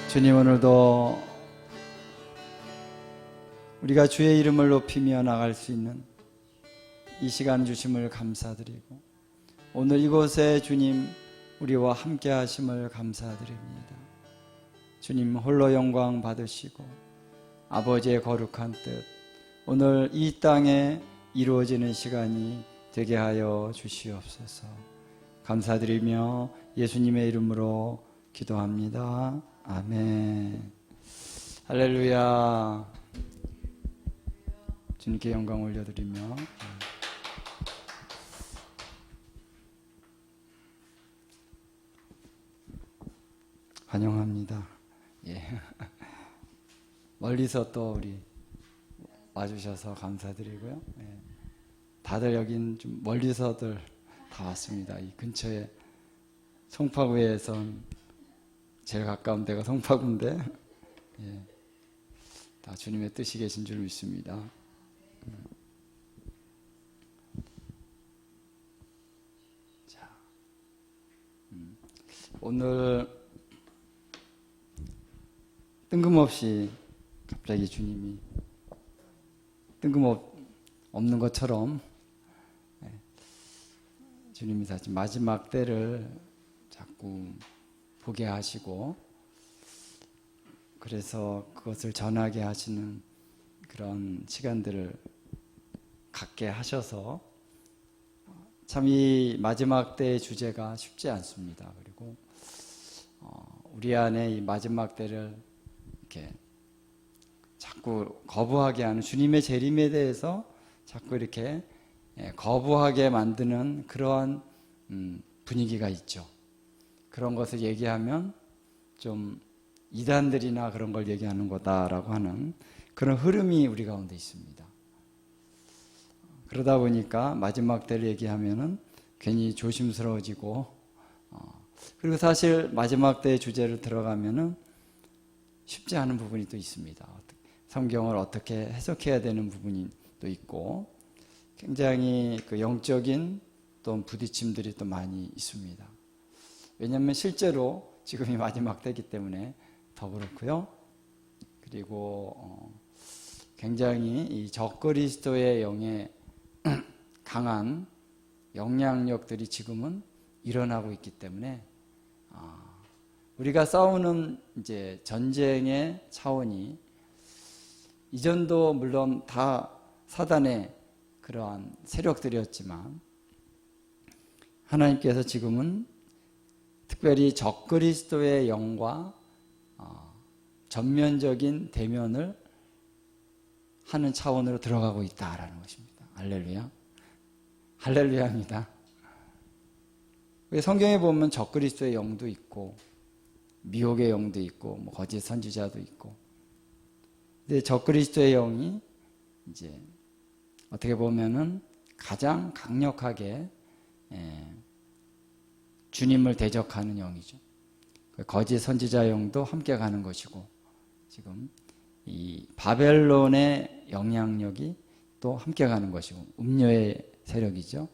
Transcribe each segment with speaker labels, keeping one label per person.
Speaker 1: 주님, 오늘도 우리가 주의 이름을 높이며 나갈 수 있는 이 시간 주심을 감사드리고, 오늘 이곳에 주님 우리와 함께 하심을 감사드립니다. 주님 홀로 영광 받으시고 아버지의 거룩한 뜻 오늘 이 땅에 이루어지는 시간이 되게 하여 주시옵소서. 감사드리며 예수님의 이름으로 기도합니다. 아멘. 할렐루야. 주님께 영광 올려드리며 환영합니다. 예. 멀리서 또 우리 와주셔서 감사드리고요. 예. 다들 여긴 좀 멀리서들 다 왔습니다. 이 근처에 송파구에선 제일 가까운 데가 송파구인데, 예. 다 주님의 뜻이 계신 줄 믿습니다. 자, 오늘 뜬금없이 갑자기 주님이 뜬금없는 것처럼 주님이 사실 마지막 때를 자꾸 보게 하시고, 그래서 그것을 전하게 하시는 그런 시간들을 갖게 하셔서 참 이 마지막 때의 주제가 쉽지 않습니다. 그리고 우리 안에 이 마지막 때를 이렇게 자꾸 거부하게 하는, 주님의 재림에 대해서 자꾸 이렇게 거부하게 만드는 그러한 분위기가 있죠. 그런 것을 얘기하면 좀 이단들이나 그런 걸 얘기하는 거다라고 하는 그런 흐름이 우리 가운데 있습니다. 그러다 보니까 마지막 때를 얘기하면은 괜히 조심스러워지고, 그리고 사실 마지막 때의 주제를 들어가면은 쉽지 않은 부분이 또 있습니다. 성경을 어떻게 해석해야 되는 부분이 또 있고, 굉장히 그 영적인 또 부딪힘들이 또 많이 있습니다. 왜냐하면 실제로 지금이 마지막 때이기 때문에 더 그렇고요. 그리고 굉장히 이 적그리스도의 영에 강한 영향력들이 지금은 일어나고 있기 때문에 우리가 싸우는 이제 전쟁의 차원이 이전도 물론 다 사단의 그러한 세력들이었지만, 하나님께서 지금은 특별히 적그리스도의 영과 전면적인 대면을 하는 차원으로 들어가고 있다라는 것입니다. 할렐루야. 할렐루야입니다. 성경에 보면 적그리스도의 영도 있고 미혹의 영도 있고 뭐 거짓 선지자도 있고, 근데 적그리스도의 영이 이제 어떻게 보면은 가장 강력하게 주님을 대적하는 영이죠. 거짓 선지자 영도 함께 가는 것이고, 지금 이 바벨론의 영향력이 또 함께 가는 것이고, 음녀의 세력이죠.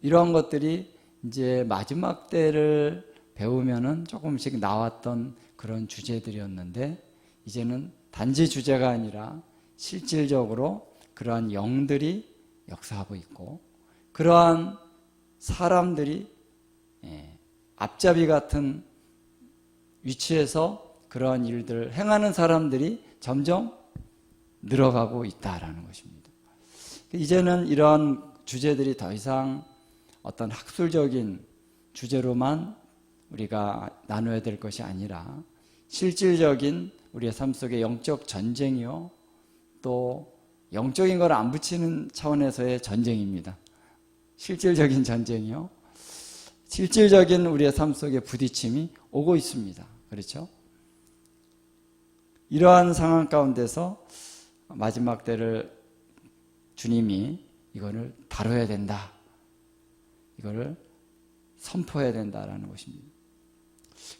Speaker 1: 이러한 것들이 이제 마지막 때를 배우면은 조금씩 나왔던 그런 주제들이었는데, 이제는 단지 주제가 아니라 실질적으로 그러한 영들이 역사하고 있고, 그러한 사람들이 앞잡이 같은 위치에서 그러한 일들을 행하는 사람들이 점점 늘어가고 있다라는 것입니다. 이제는 이러한 주제들이 더 이상 어떤 학술적인 주제로만 우리가 나눠야 될 것이 아니라 실질적인 우리의 삶 속의 영적 전쟁이요, 또 영적인 걸 안 붙이는 차원에서의 전쟁입니다. 실질적인 전쟁이요, 실질적인 우리의 삶 속에 부딪힘이 오고 있습니다. 그렇죠? 이러한 상황 가운데서 마지막 때를 주님이 이거를 다뤄야 된다, 이거를 선포해야 된다라는 것입니다.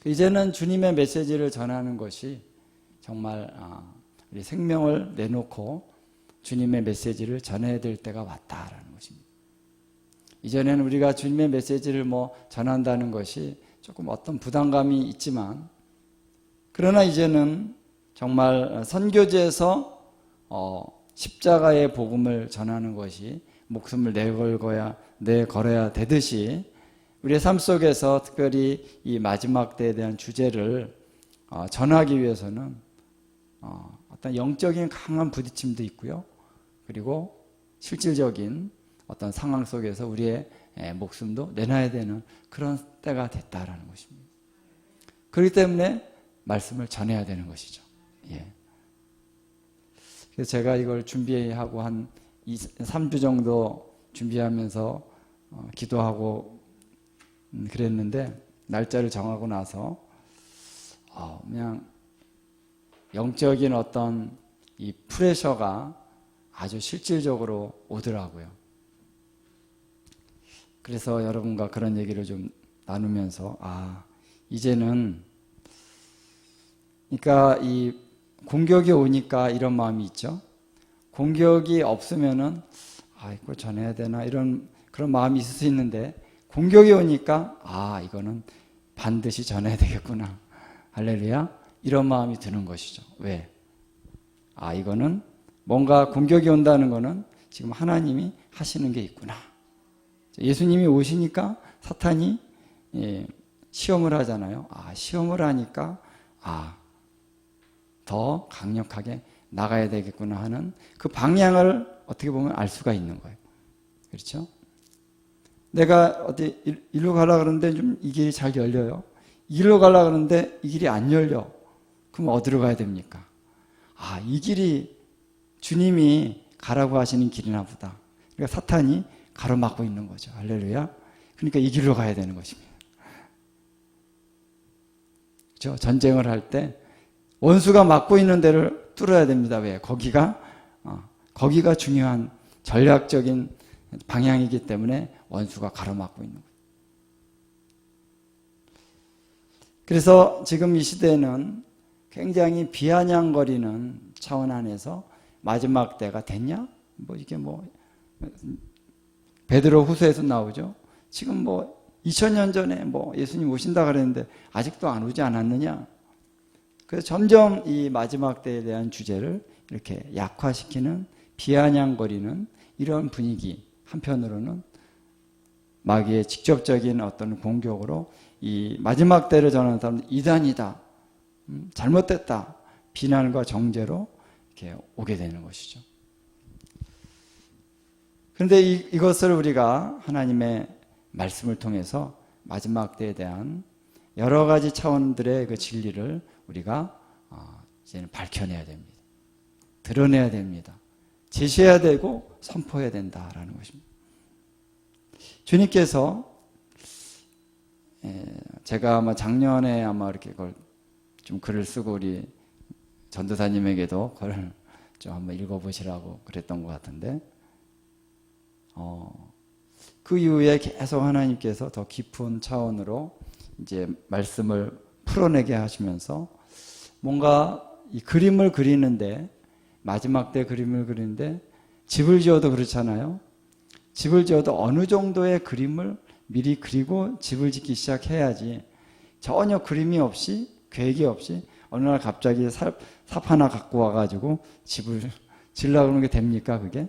Speaker 1: 이제는 주님의 메시지를 전하는 것이 정말 우리 생명을 내놓고 주님의 메시지를 전해야 될 때가 왔다라는 것입니다. 이전에는 우리가 주님의 메시지를 전한다는 것이 조금 어떤 부담감이 있지만, 그러나 이제는 정말 선교지에서 십자가의 복음을 전하는 것이 목숨을 내걸어야 되듯이 우리의 삶 속에서 특별히 이 마지막 때에 대한 주제를 전하기 위해서는 어떤 영적인 강한 부딪힘도 있고요. 그리고 실질적인 어떤 상황 속에서 우리의 목숨도 내놔야 되는 그런 때가 됐다라는 것입니다. 그렇기 때문에 말씀을 전해야 되는 것이죠. 예. 그래서 제가 이걸 준비하고 한 3주 정도 준비하면서 기도하고 그랬는데 날짜를 정하고 나서 그냥 영적인 어떤 이 프레셔가 아주 실질적으로 오더라고요. 그래서 여러분과 그런 얘기를 좀 나누면서 이제는 그러니까 이 공격이 오니까 이런 마음이 있죠. 공격이 없으면은 이걸 전해야 되나 이런 그런 마음이 있을 수 있는데 공격이 오니까 이거는 반드시 전해야 되겠구나. 할렐루야. 이런 마음이 드는 것이죠. 왜? 이거는 뭔가 공격이 온다는 거는 지금 하나님이 하시는 게 있구나. 예수님이 오시니까 사탄이 시험을 하잖아요. 시험을 하니까 더 강력하게 나가야 되겠구나 하는 그 방향을 어떻게 보면 알 수가 있는 거예요. 그렇죠? 내가 어디 일로 가려고 그러는데 좀 이 길이 잘 열려요. 이 길로 가려고 그러는데 이 길이 안 열려. 그럼 어디로 가야 됩니까? 이 길이 주님이 가라고 하시는 길이나 보다. 그러니까 사탄이 가로막고 있는 거죠. 할렐루야. 그러니까 이 길로 가야 되는 것입니다. 그렇죠? 전쟁을 할 때 원수가 막고 있는 데를 뚫어야 됩니다. 왜? 거기가 중요한 전략적인 방향이기 때문에 원수가 가로막고 있는 거예요. 그래서 지금 이 시대는 굉장히 비아냥거리는 차원 안에서 마지막 때가 됐냐? 이게 베드로 후서에서 나오죠. 지금 2000년 전에 예수님 오신다 그랬는데 아직도 안 오지 않았느냐? 그래서 점점 이 마지막 때에 대한 주제를 이렇게 약화시키는 비아냥거리는 이런 분위기, 한편으로는 마귀의 직접적인 어떤 공격으로 이 마지막 때를 전하는 사람은 이단이다, 잘못됐다, 비난과 정죄로 이렇게 오게 되는 것이죠. 그런데 이것을 우리가 하나님의 말씀을 통해서 마지막 때에 대한 여러 가지 차원들의 그 진리를 우리가 이제는 밝혀내야 됩니다. 드러내야 됩니다. 제시해야 되고 선포해야 된다라는 것입니다. 주님께서 제가 아마 작년에 이렇게 좀 글을 쓰고 우리 전도사님에게도 그걸 좀 한번 읽어보시라고 그랬던 것 같은데 그 이후에 계속 하나님께서 더 깊은 차원으로 이제 말씀을 풀어내게 하시면서 뭔가 이 그림을 그리는데 마지막 때 그림을 그리는데 집을 지어도 그렇잖아요. 집을 지어도 어느 정도의 그림을 미리 그리고 집을 짓기 시작해야지 전혀 그림이 없이 계획이 없이 어느 날 갑자기 삽 하나 갖고 와가지고 집을 지으려고 하는 게 됩니까 그게?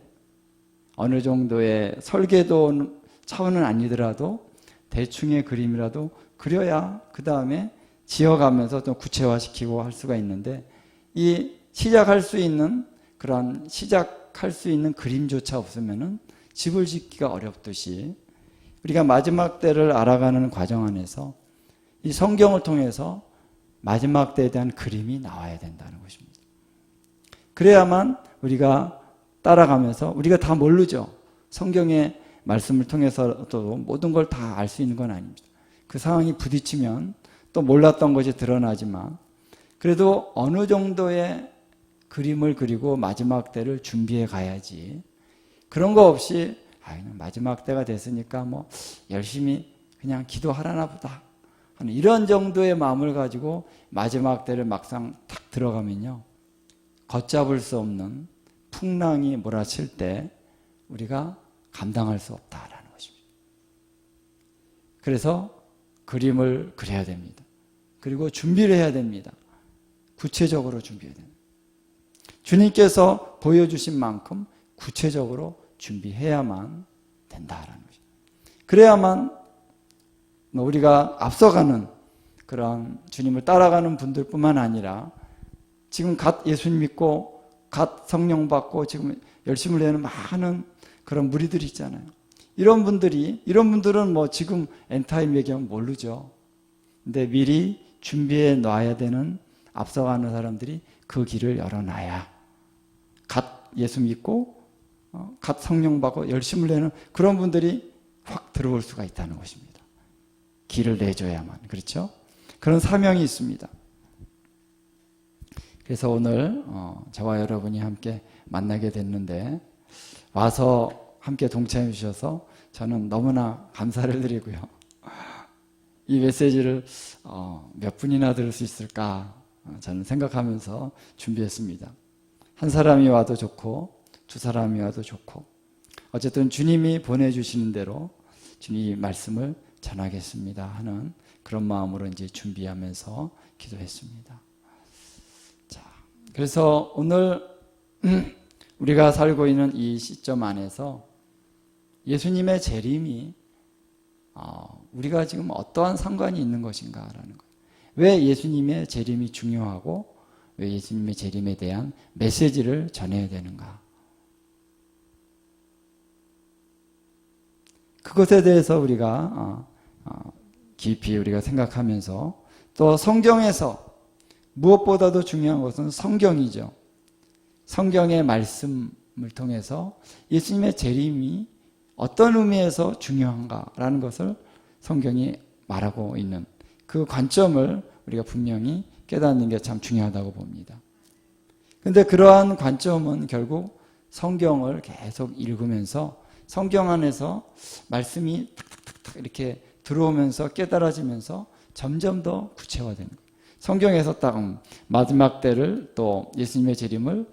Speaker 1: 어느 정도의 설계도 차원은 아니더라도 대충의 그림이라도 그려야 그 다음에 지어가면서 좀 구체화시키고 할 수가 있는데 이 시작할 수 있는 그런 시작할 수 있는 그림조차 없으면은 집을 짓기가 어렵듯이 우리가 마지막 때를 알아가는 과정 안에서 이 성경을 통해서 마지막 때에 대한 그림이 나와야 된다는 것입니다. 그래야만 우리가 따라가면서 우리가 다 모르죠. 성경의 말씀을 통해서도 모든 걸 다 알 수 있는 건 아닙니다. 그 상황이 부딪히면 또 몰랐던 것이 드러나지만 그래도 어느 정도의 그림을 그리고 마지막 때를 준비해 가야지. 그런 거 없이 마지막 때가 됐으니까 열심히 그냥 기도하라나 보다 하는 이런 정도의 마음을 가지고 마지막 때를 막상 탁 들어가면요 걷잡을 수 없는 풍랑이 몰아칠 때 우리가 감당할 수 없다라는 것입니다. 그래서 그림을 그려야 됩니다. 그리고 준비를 해야 됩니다. 구체적으로 준비해야 됩니다. 주님께서 보여주신 만큼 구체적으로 준비해야만 된다라는 것입니다. 그래야만 우리가 앞서가는 그런 주님을 따라가는 분들뿐만 아니라 지금 갓 예수님 믿고 갓 성령 받고 지금 열심을 내는 많은 그런 무리들이 있잖아요. 이런 분들은 뭐 지금 엔타임 얘기하면 모르죠. 근데 미리 준비해 놔야 되는 앞서가는 사람들이 그 길을 열어놔야 갓 예수 믿고 갓 성령 받고 열심을 내는 그런 분들이 확 들어올 수가 있다는 것입니다. 길을 내줘야만. 그렇죠? 그런 사명이 있습니다. 그래서 오늘 저와 여러분이 함께 만나게 됐는데 와서 함께 동참해 주셔서 저는 너무나 감사를 드리고요. 이 메시지를 몇 분이나 들을 수 있을까 저는 생각하면서 준비했습니다. 한 사람이 와도 좋고 두 사람이 와도 좋고 어쨌든 주님이 보내주시는 대로 주님이 말씀을 전하겠습니다 하는 그런 마음으로 이제 준비하면서 기도했습니다. 자, 그래서 오늘 우리가 살고 있는 이 시점 안에서 예수님의 재림이 우리가 지금 어떠한 상관이 있는 것인가라는 거예요. 왜 예수님의 재림이 중요하고 왜 예수님의 재림에 대한 메시지를 전해야 되는가? 그것에 대해서 우리가 깊이 우리가 생각하면서 또 성경에서 무엇보다도 중요한 것은 성경이죠. 성경의 말씀을 통해서 예수님의 재림이 어떤 의미에서 중요한가라는 것을 성경이 말하고 있는 그 관점을 우리가 분명히 깨닫는 게 참 중요하다고 봅니다. 그런데 그러한 관점은 결국 성경을 계속 읽으면서 성경 안에서 말씀이 탁탁탁탁 이렇게 들어오면서 깨달아지면서 점점 더 구체화되는 거예요. 성경에서 딱 마지막 때를 또 예수님의 재림을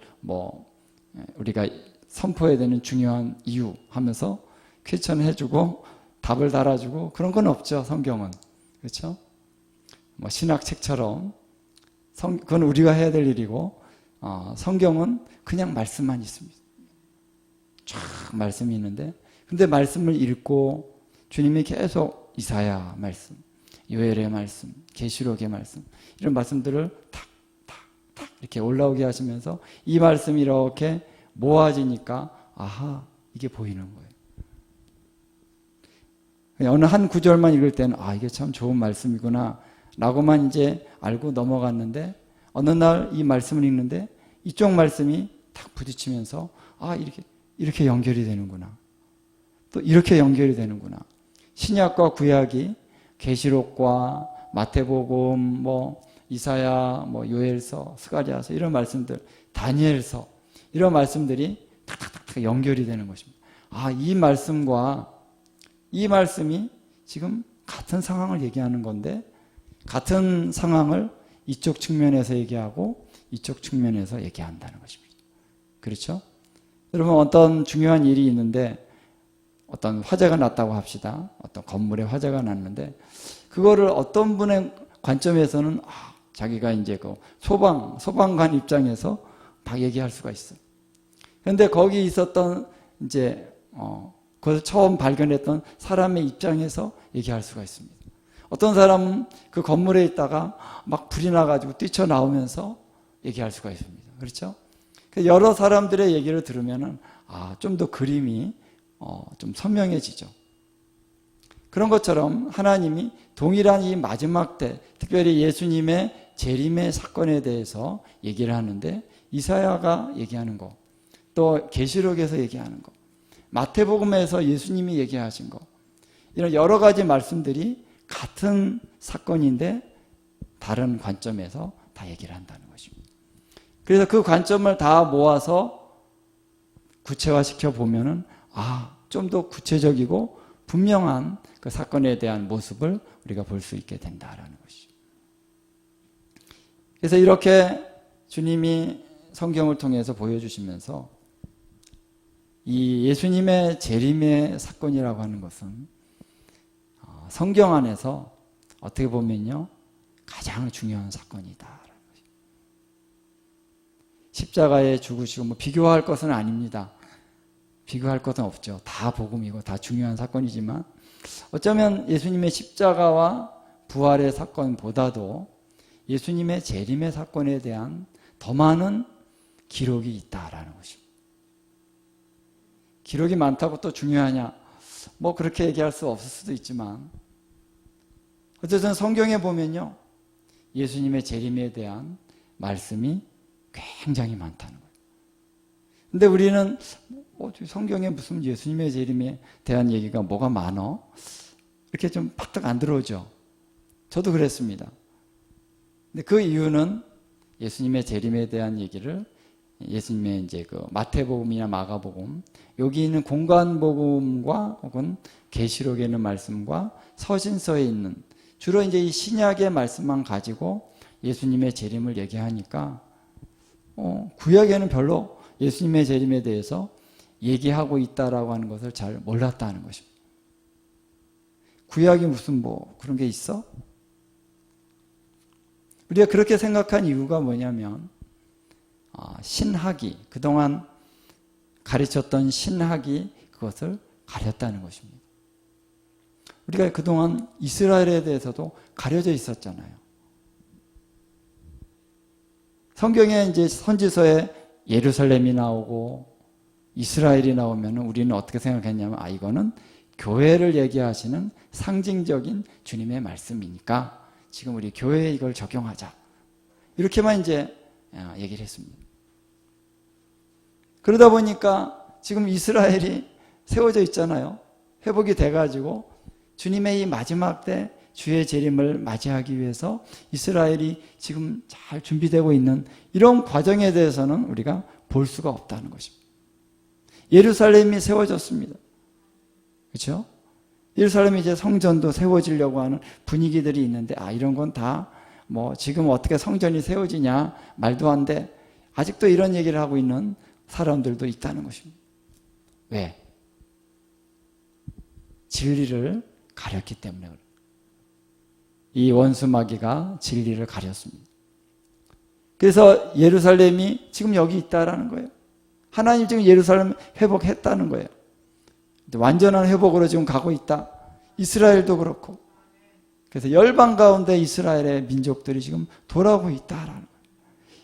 Speaker 1: 우리가 선포해야 되는 중요한 이유 하면서 퀘스천 해주고 답을 달아주고 그런 건 없죠. 성경은. 그렇죠? 신학책처럼 그건 우리가 해야 될 일이고 성경은 그냥 말씀만 있습니다. 쫙 말씀이 있는데 근데 말씀을 읽고 주님이 계속 이사야 말씀, 요엘의 말씀, 계시록의 말씀 이런 말씀들을 탁탁탁 이렇게 올라오게 하시면서 이 말씀이 이렇게 모아지니까 아하 이게 보이는 거예요. 어느 한 구절만 읽을 때는 이게 참 좋은 말씀이구나 라고만 이제 알고 넘어갔는데 어느 날 이 말씀을 읽는데 이쪽 말씀이 탁 부딪히면서 이렇게 연결이 되는구나. 또 이렇게 연결이 되는구나. 신약과 구약이 계시록과 마태복음, 이사야, 요엘서, 스가랴서 이런 말씀들, 다니엘서 이런 말씀들이 탁탁탁 연결이 되는 것입니다. 이 말씀과 이 말씀이 지금 같은 상황을 얘기하는 건데 같은 상황을 이쪽 측면에서 얘기하고 이쪽 측면에서 얘기한다는 것입니다. 그렇죠? 여러분 어떤 중요한 일이 있는데 어떤 화재가 났다고 합시다. 어떤 건물에 화재가 났는데 그거를 어떤 분의 관점에서는 자기가 이제 그 소방관 입장에서 막 얘기할 수가 있어. 그런데 거기 있었던 이제 그것을 처음 발견했던 사람의 입장에서 얘기할 수가 있습니다. 어떤 사람은 그 건물에 있다가 막 불이 나가지고 뛰쳐나오면서 얘기할 수가 있습니다. 그렇죠? 여러 사람들의 얘기를 들으면은 좀 더 그림이 좀 선명해지죠. 그런 것처럼 하나님이 동일한 이 마지막 때, 특별히 예수님의 재림의 사건에 대해서 얘기를 하는데 이사야가 얘기하는 거, 또 계시록에서 얘기하는 거, 마태복음에서 예수님이 얘기하신 거, 이런 여러 가지 말씀들이 같은 사건인데 다른 관점에서 다 얘기를 한다는 것입니다. 그래서 그 관점을 다 모아서 구체화시켜 보면은 좀 더 구체적이고 분명한 그 사건에 대한 모습을 우리가 볼 수 있게 된다라는 것이죠. 그래서 이렇게 주님이 성경을 통해서 보여주시면서 이 예수님의 재림의 사건이라고 하는 것은 성경 안에서 어떻게 보면요 가장 중요한 사건이다라는 것이죠. 십자가에 죽으시고 뭐 비교할 것은 아닙니다. 비교할 것은 없죠. 다 복음이고 다 중요한 사건이지만 어쩌면 예수님의 십자가와 부활의 사건보다도 예수님의 재림의 사건에 대한 더 많은 기록이 있다라는 것입니다. 기록이 많다고 또 중요하냐? 뭐 그렇게 얘기할 수 없을 수도 있지만 어쨌든 성경에 보면요, 예수님의 재림에 대한 말씀이 굉장히 많다는 거예요. 근데 우리는 성경에 무슨 예수님의 재림에 대한 얘기가 뭐가 많어? 이렇게 좀 팍팍 안 들어오죠. 저도 그랬습니다. 근데 그 이유는 예수님의 재림에 대한 얘기를 예수님의 이제 그 마태복음이나 마가복음, 여기 있는 공관복음과 혹은 계시록에 있는 말씀과 서신서에 있는 주로 이제 이 신약의 말씀만 가지고 예수님의 재림을 얘기하니까 구약에는 별로 예수님의 재림에 대해서 얘기하고 있다라고 하는 것을 잘 몰랐다는 것입니다. 구약이 무슨 뭐 그런 게 있어? 우리가 그렇게 생각한 이유가 뭐냐면 신학이 그동안 가르쳤던 신학이 그것을 가렸다는 것입니다. 우리가 그동안 이스라엘에 대해서도 가려져 있었잖아요. 성경에 이제 선지서에 예루살렘이 나오고 이스라엘이 나오면 우리는 어떻게 생각했냐면 이거는 교회를 얘기하시는 상징적인 주님의 말씀이니까 지금 우리 교회에 이걸 적용하자. 이렇게만 이제 얘기를 했습니다. 그러다 보니까 지금 이스라엘이 세워져 있잖아요. 회복이 돼가지고 주님의 이 마지막 때 주의 재림을 맞이하기 위해서 이스라엘이 지금 잘 준비되고 있는 이런 과정에 대해서는 우리가 볼 수가 없다는 것입니다. 예루살렘이 세워졌습니다. 그렇죠? 예루살렘이 이제 성전도 세워지려고 하는 분위기들이 있는데 이런 건 다 뭐 지금 어떻게 성전이 세워지냐 말도 안 돼. 아직도 이런 얘기를 하고 있는 사람들도 있다는 것입니다. 왜? 진리를 가렸기 때문에 그래요. 이 원수 마귀가 진리를 가렸습니다. 그래서 예루살렘이 지금 여기 있다라는 거예요. 하나님 지금 예루살렘 회복했다는 거예요. 완전한 회복으로 지금 가고 있다. 이스라엘도 그렇고. 그래서 열방 가운데 이스라엘의 민족들이 지금 돌아오고 있다라는 거예요.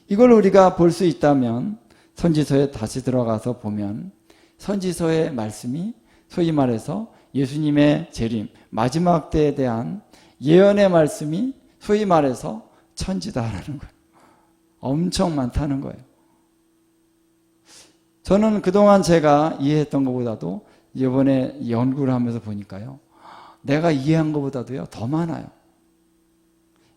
Speaker 1: 이걸 우리가 볼 수 있다면 선지서에 다시 들어가서 보면 선지서의 말씀이 소위 말해서 예수님의 재림, 마지막 때에 대한 예언의 말씀이 소위 말해서 천지다라는 거예요. 엄청 많다는 거예요. 저는 그동안 제가 이해했던 것보다도 이번에 연구를 하면서 보니까요, 내가 이해한 것보다도요 더 많아요.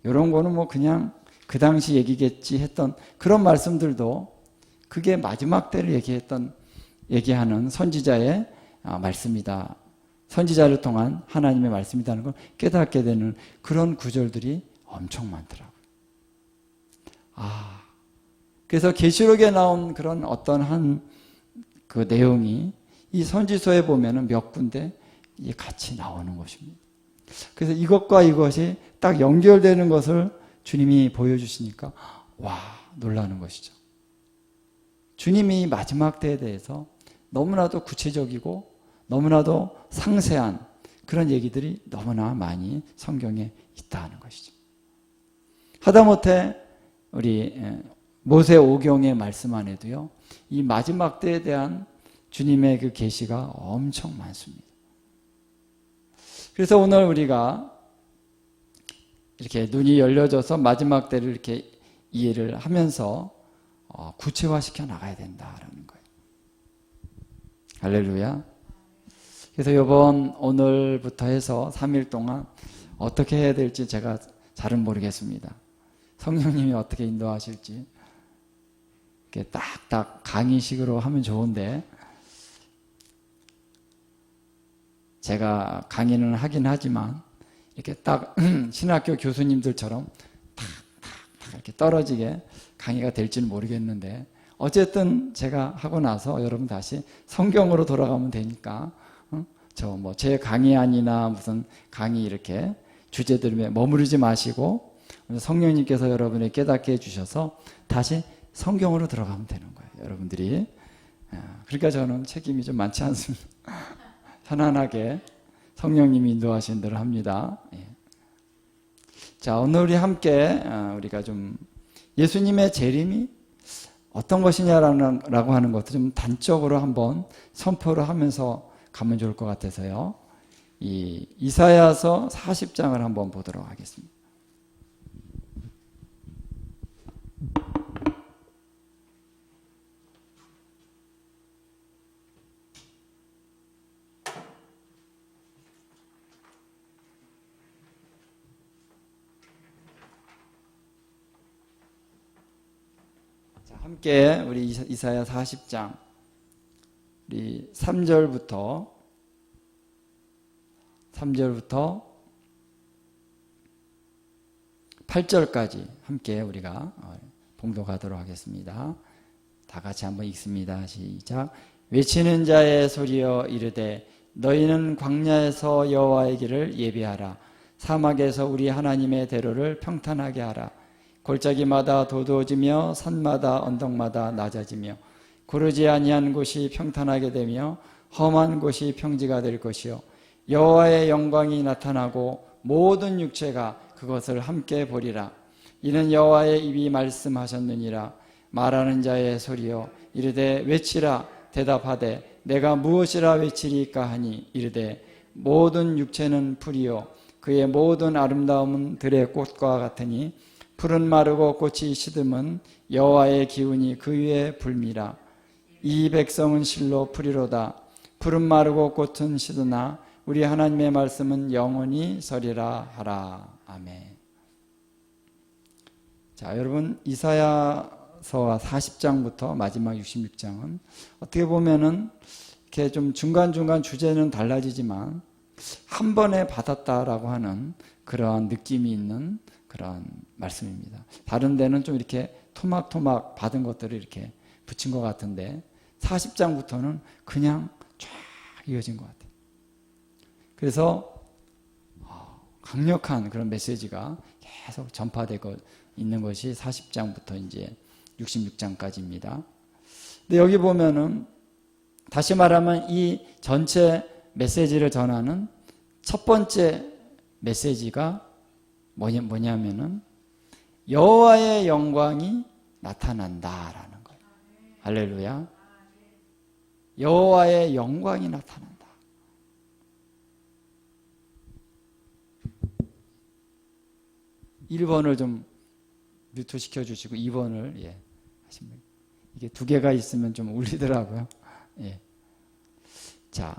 Speaker 1: 이런 거는 뭐 그냥 그 당시 얘기겠지 했던 그런 말씀들도 그게 마지막 때를 얘기하는 선지자의 말씀이다. 선지자를 통한 하나님의 말씀이라는 걸 깨닫게 되는 그런 구절들이 엄청 많더라고요. 그래서 계시록에 나온 그런 어떤 한 그 내용이 이 선지서에 보면은 몇 군데 같이 나오는 것입니다. 그래서 이것과 이것이 딱 연결되는 것을 주님이 보여주시니까 놀라는 것이죠. 주님이 마지막 때에 대해서 너무나도 구체적이고 너무나도 상세한 그런 얘기들이 너무나 많이 성경에 있다는 것이죠. 하다못해 우리 모세오경의 말씀 안에도요, 이 마지막 때에 대한 주님의 그 계시가 엄청 많습니다. 그래서 오늘 우리가 이렇게 눈이 열려져서 마지막 때를 이렇게 이해를 하면서 구체화시켜 나가야 된다라는 거예요. 할렐루야. 그래서 오늘부터 해서 3일 동안 어떻게 해야 될지 제가 잘은 모르겠습니다. 성령님이 어떻게 인도하실지. 이렇게 딱딱 강의식으로 하면 좋은데, 제가 강의는 하긴 하지만, 이렇게 딱 신학교 교수님들처럼 탁탁탁 이렇게 떨어지게 강의가 될지는 모르겠는데, 어쨌든 제가 하고 나서 여러분 다시 성경으로 돌아가면 되니까, 제 강의안이나 무슨 강의 이렇게 주제들에 머무르지 마시고 성령님께서 여러분을 깨닫게 해주셔서 다시 성경으로 들어가면 되는 거예요. 여러분들이. 그러니까 저는 책임이 좀 많지 않습니다. 편안하게 성령님이 인도하신 대로 합니다. 자, 오늘 우리 함께 우리가 좀 예수님의 재림이 어떤 것이냐라고 하는 것도 좀 단적으로 한번 선포를 하면서 가면 좋을 것 같아서요. 이 이사야서 40장을 한번 보도록 하겠습니다. 자, 함께 우리 이사야 40장 우리 3절부터 8절까지 함께 우리가 봉독하도록 하겠습니다. 다 같이 한번 읽습니다. 시작. 외치는 자의 소리여 이르되 너희는 광야에서 여호와의 길을 예비하라. 사막에서 우리 하나님의 대로를 평탄하게 하라. 골짜기마다 도도해지며 산마다 언덕마다 낮아지며 고르지 아니한 곳이 평탄하게 되며 험한 곳이 평지가 될 것이요 여호와의 영광이 나타나고 모든 육체가 그것을 함께 보리라. 이는 여호와의 입이 말씀하셨느니라. 말하는 자의 소리여 이르되 외치라. 대답하되 내가 무엇이라 외치리까 하니 이르되 모든 육체는 풀이요 그의 모든 아름다움은 들의 꽃과 같으니 풀은 마르고 꽃이 시듬은 여호와의 기운이 그 위에 불미라. 이 백성은 실로 풀이로다. 풀은 마르고 꽃은 시드나 우리 하나님의 말씀은 영원히 서리라 하라. 아멘. 자, 여러분 이사야서 40장부터 마지막 66장은 어떻게 보면은 이렇게 좀 중간중간 주제는 달라지지만 한 번에 받았다라고 하는 그런 느낌이 있는 그런 말씀입니다. 다른 데는 좀 이렇게 토막토막 받은 것들을 이렇게 붙인 것 같은데 40장부터는 그냥 쫙 이어진 것 같아요. 그래서 강력한 그런 메시지가 계속 전파되고 있는 것이 40장부터 이제 66장까지입니다. 근데 여기 보면은 다시 말하면 이 전체 메시지를 전하는 첫 번째 메시지가 뭐냐면은 여호와의 영광이 나타난다라는 거예요. 할렐루야. 여호와의 영광이 나타난다. 1번을 좀 뮤트시켜 주시고 2번을 하시면 이게 두 개가 있으면 좀 울리더라고요. 자,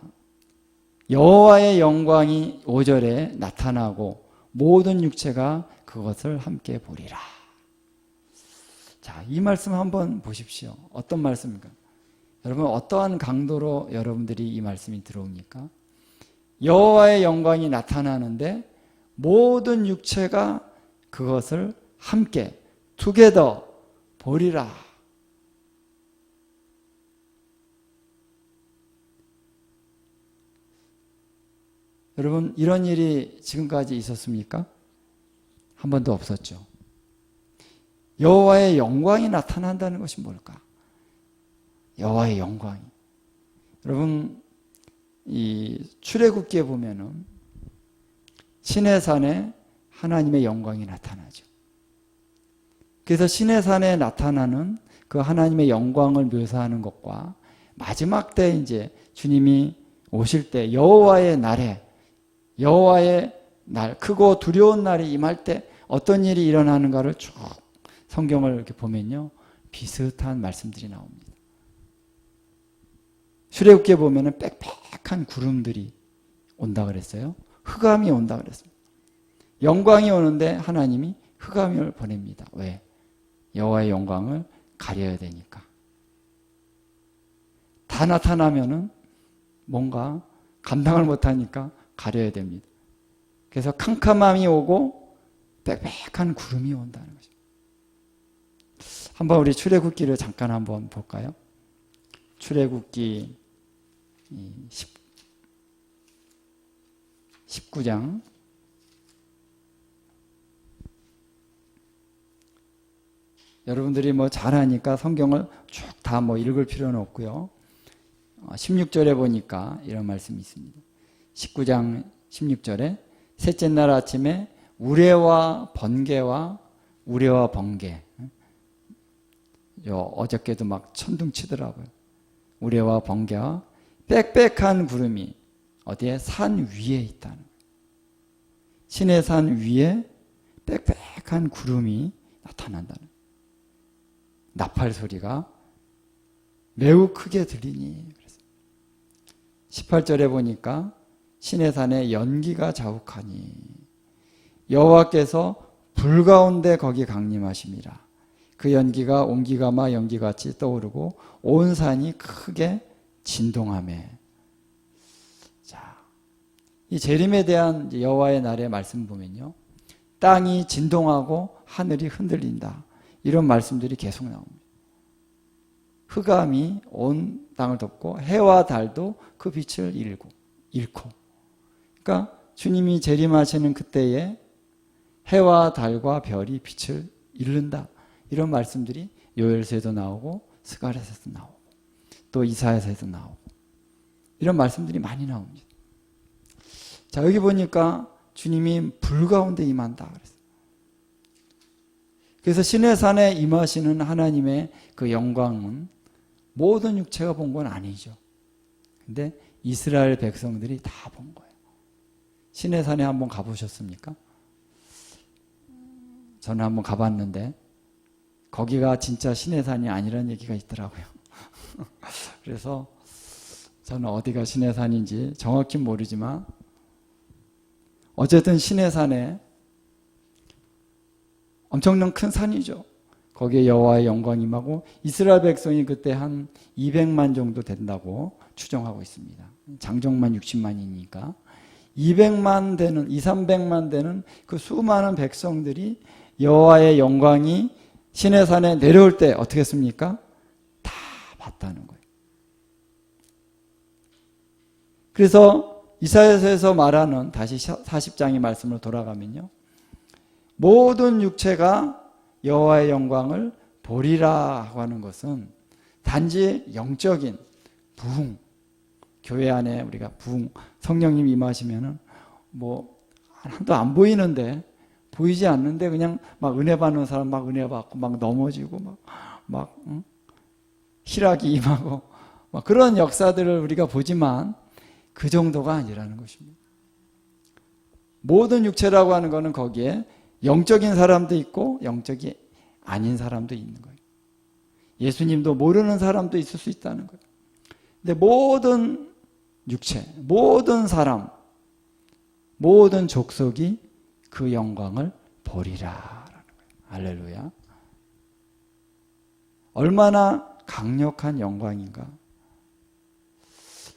Speaker 1: 여호와의 영광이 5절에 나타나고 모든 육체가 그것을 함께 보리라. 자, 이 말씀 한번 보십시오. 어떤 말씀입니까? 여러분 어떠한 강도로 여러분들이 이 말씀이 들어옵니까? 여호와의 영광이 나타나는데 모든 육체가 그것을 함께 together 보리라. 여러분 이런 일이 지금까지 있었습니까? 한 번도 없었죠. 여호와의 영광이 나타난다는 것이 뭘까? 여호와의 영광이. 여러분 이 출애굽기에 보면은 시내산에 하나님의 영광이 나타나죠. 그래서 시내산에 나타나는 그 하나님의 영광을 묘사하는 것과 마지막 때 이제 주님이 오실 때 여호와의 날에 여호와의 날 크고 두려운 날이 임할 때 어떤 일이 일어나는가를 쭉 성경을 이렇게 보면요 비슷한 말씀들이 나옵니다. 출애굽기에 보면은 빽빽한 구름들이 온다 그랬어요. 흑암이 온다 그랬습니다. 영광이 오는데 하나님이 흑암을 보냅니다. 왜? 여호와의 영광을 가려야 되니까. 다 나타나면은 뭔가 감당을 못하니까 가려야 됩니다. 그래서 캄캄함이 오고 빽빽한 구름이 온다는 거죠. 한번 우리 출애굽기를 잠깐 한번 볼까요? 출애굽기 19장 여러분들이 뭐 잘하니까 성경을 쭉 다 뭐 읽을 필요는 없고요. 16절에 보니까 이런 말씀이 있습니다. 19장 16절에 셋째 날 아침에 우레와 번개와 어저께도 막 천둥 치더라고요. 우레와 번개와 빽빽한 구름이 어디에? 산 위에 있다는 거예요. 신의 산 위에 빽빽한 구름이 나타난다는 거예요. 나팔 소리가 매우 크게 들리니. 18절에 보니까 신의 산에 연기가 자욱하니 여호와께서 불 가운데 거기 강림하심이라. 그 연기가 옹기가마 연기같이 떠오르고 온 산이 크게 진동하매. 자, 이 재림에 대한 여호와의 날의 말씀 보면요, 땅이 진동하고 하늘이 흔들린다, 이런 말씀들이 계속 나옵니다. 흑암이 온 땅을 덮고 해와 달도 그 빛을 잃고. 그러니까 주님이 재림하시는 그때에 해와 달과 별이 빛을 잃는다, 이런 말씀들이 요엘서에도 나오고 스가랴서에도 나오고 또 이사야서에도 나오고 이런 말씀들이 많이 나옵니다. 자, 여기 보니까 주님이 불 가운데 임한다 그랬어요. 그래서 신의 산에 임하시는 하나님의 그 영광은 모든 육체가 본 건 아니죠. 근데 이스라엘 백성들이 다 본 거예요. 신의 산에 한번 가보셨습니까? 저는 한번 가봤는데 거기가 진짜 신의 산이 아니라는 얘기가 있더라고요. 그래서 저는 어디가 신의 산인지 정확히 모르지만 어쨌든 신의 산에 엄청난 큰 산이죠. 거기에 여호와의 영광이 임하고 이스라엘 백성이 그때 한 200만 정도 된다고 추정하고 있습니다. 장정만 60만이니까 200만 되는 200~300만 되는 그 수많은 백성들이 여호와의 영광이 신의 산에 내려올 때 어떻게 했습니까? 다 봤다는 거예요. 그래서 이사야서에서 말하는, 다시 40장의 말씀으로 돌아가면요, 모든 육체가 여호와의 영광을 보리라 하고 하는 것은 단지 영적인 부흥, 교회 안에 우리가 부흥, 성령님 임하시면은 뭐 하나도 안 보이는데, 보이지 않는데 그냥 막 은혜 받는 사람 막 은혜 받고 막 넘어지고 막 희락이 임하고 막 그런 역사들을 우리가 보지만 그 정도가 아니라는 것입니다. 모든 육체라고 하는 것은 거기에 영적인 사람도 있고 영적이 아닌 사람도 있는 거예요. 예수님도 모르는 사람도 있을 수 있다는 거예요. 근데 모든 육체, 모든 사람, 모든 족속이 그 영광을 보리라 라는 거예요. 할렐루야. 얼마나 강력한 영광인가.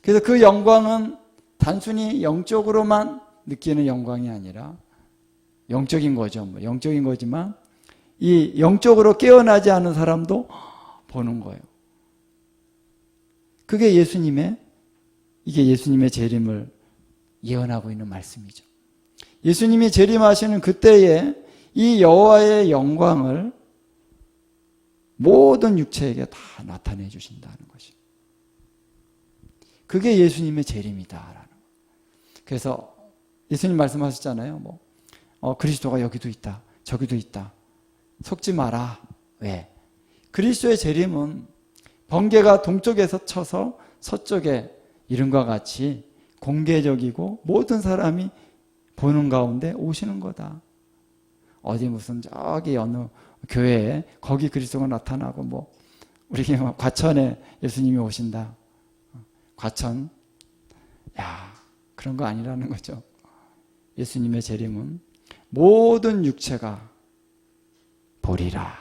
Speaker 1: 그래서 그 영광은 단순히 영적으로만 느끼는 영광이 아니라 영적인 거죠. 영적인 거지만 이 영적으로 깨어나지 않은 사람도 보는 거예요. 그게 예수님의 재림을 예언하고 있는 말씀이죠. 예수님이 재림하시는 그때에 이 여호와의 영광을 모든 육체에게 다 나타내 주신다는 것이. 그게 예수님의 재림이다라는 거예요. 그래서 예수님 말씀하셨잖아요. 그리스도가 여기도 있다, 저기도 있다. 속지 마라. 왜? 그리스도의 재림은 번개가 동쪽에서 쳐서 서쪽에 이른과 같이 공개적이고 모든 사람이 보는 가운데 오시는 거다. 어디 무슨 저기 어느 교회에 거기 그리스도가 나타나고 우리 과천에 예수님이 오신다. 과천, 그런 거 아니라는 거죠. 예수님의 재림은 모든 육체가 보리라.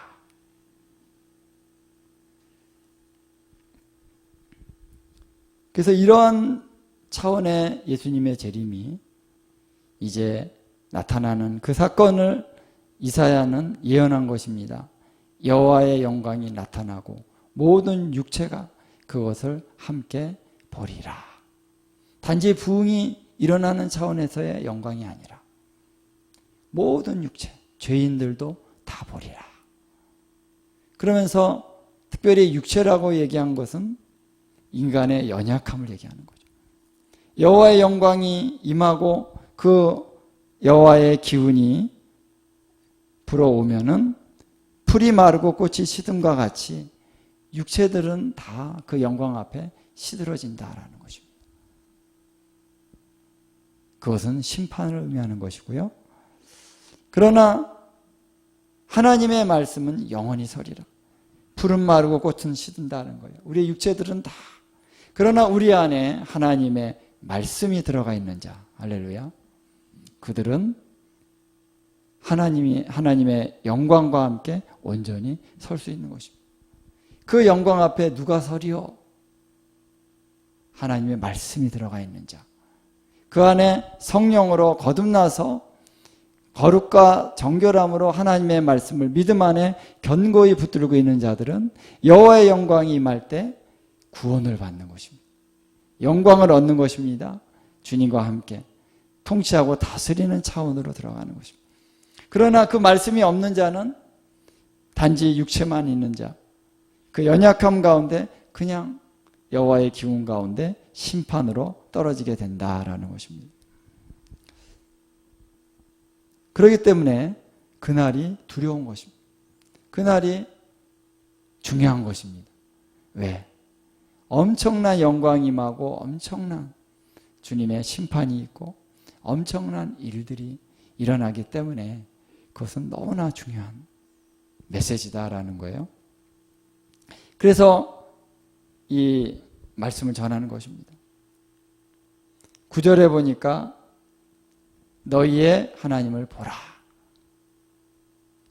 Speaker 1: 그래서 이런 차원의 예수님의 재림이 이제 나타나는 그 사건을 이사야는 예언한 것입니다. 여호와의 영광이 나타나고 모든 육체가 그것을 함께 보리라. 단지 부흥이 일어나는 차원에서의 영광이 아니라 모든 육체, 죄인들도 다 보리라. 그러면서 특별히 육체라고 얘기한 것은 인간의 연약함을 얘기하는 거죠. 여호와의 영광이 임하고 그 여호와의 기운이 불어오면은 풀이 마르고 꽃이 시듬과 같이 육체들은 다 그 영광 앞에 시들어진다라는 것입니다. 그것은 심판을 의미하는 것이고요. 그러나 하나님의 말씀은 영원히 서리라. 풀은 마르고 꽃은 시든다는 거예요. 우리 육체들은 다. 그러나 우리 안에 하나님의 말씀이 들어가 있는 자, 할렐루야. 그들은 하나님의 영광과 함께 온전히 설 수 있는 것입니다. 그 영광 앞에 누가 서리요? 하나님의 말씀이 들어가 있는 자. 그 안에 성령으로 거듭나서 거룩과 정결함으로 하나님의 말씀을 믿음 안에 견고히 붙들고 있는 자들은 여호와의 영광이 임할 때 구원을 받는 것입니다. 영광을 얻는 것입니다. 주님과 함께 통치하고 다스리는 차원으로 들어가는 것입니다. 그러나 그 말씀이 없는 자는 단지 육체만 있는 자, 그 연약함 가운데 그냥 여호와의 기운 가운데 심판으로 떨어지게 된다라는 것입니다. 그렇기 때문에 그날이 두려운 것입니다. 그날이 중요한 것입니다. 왜? 엄청난 영광이 임하고 엄청난 주님의 심판이 있고 엄청난 일들이 일어나기 때문에 그것은 너무나 중요한 메시지다라는 거예요. 그래서 이 말씀을 전하는 것입니다. 9절에 보니까 너희의 하나님을 보라.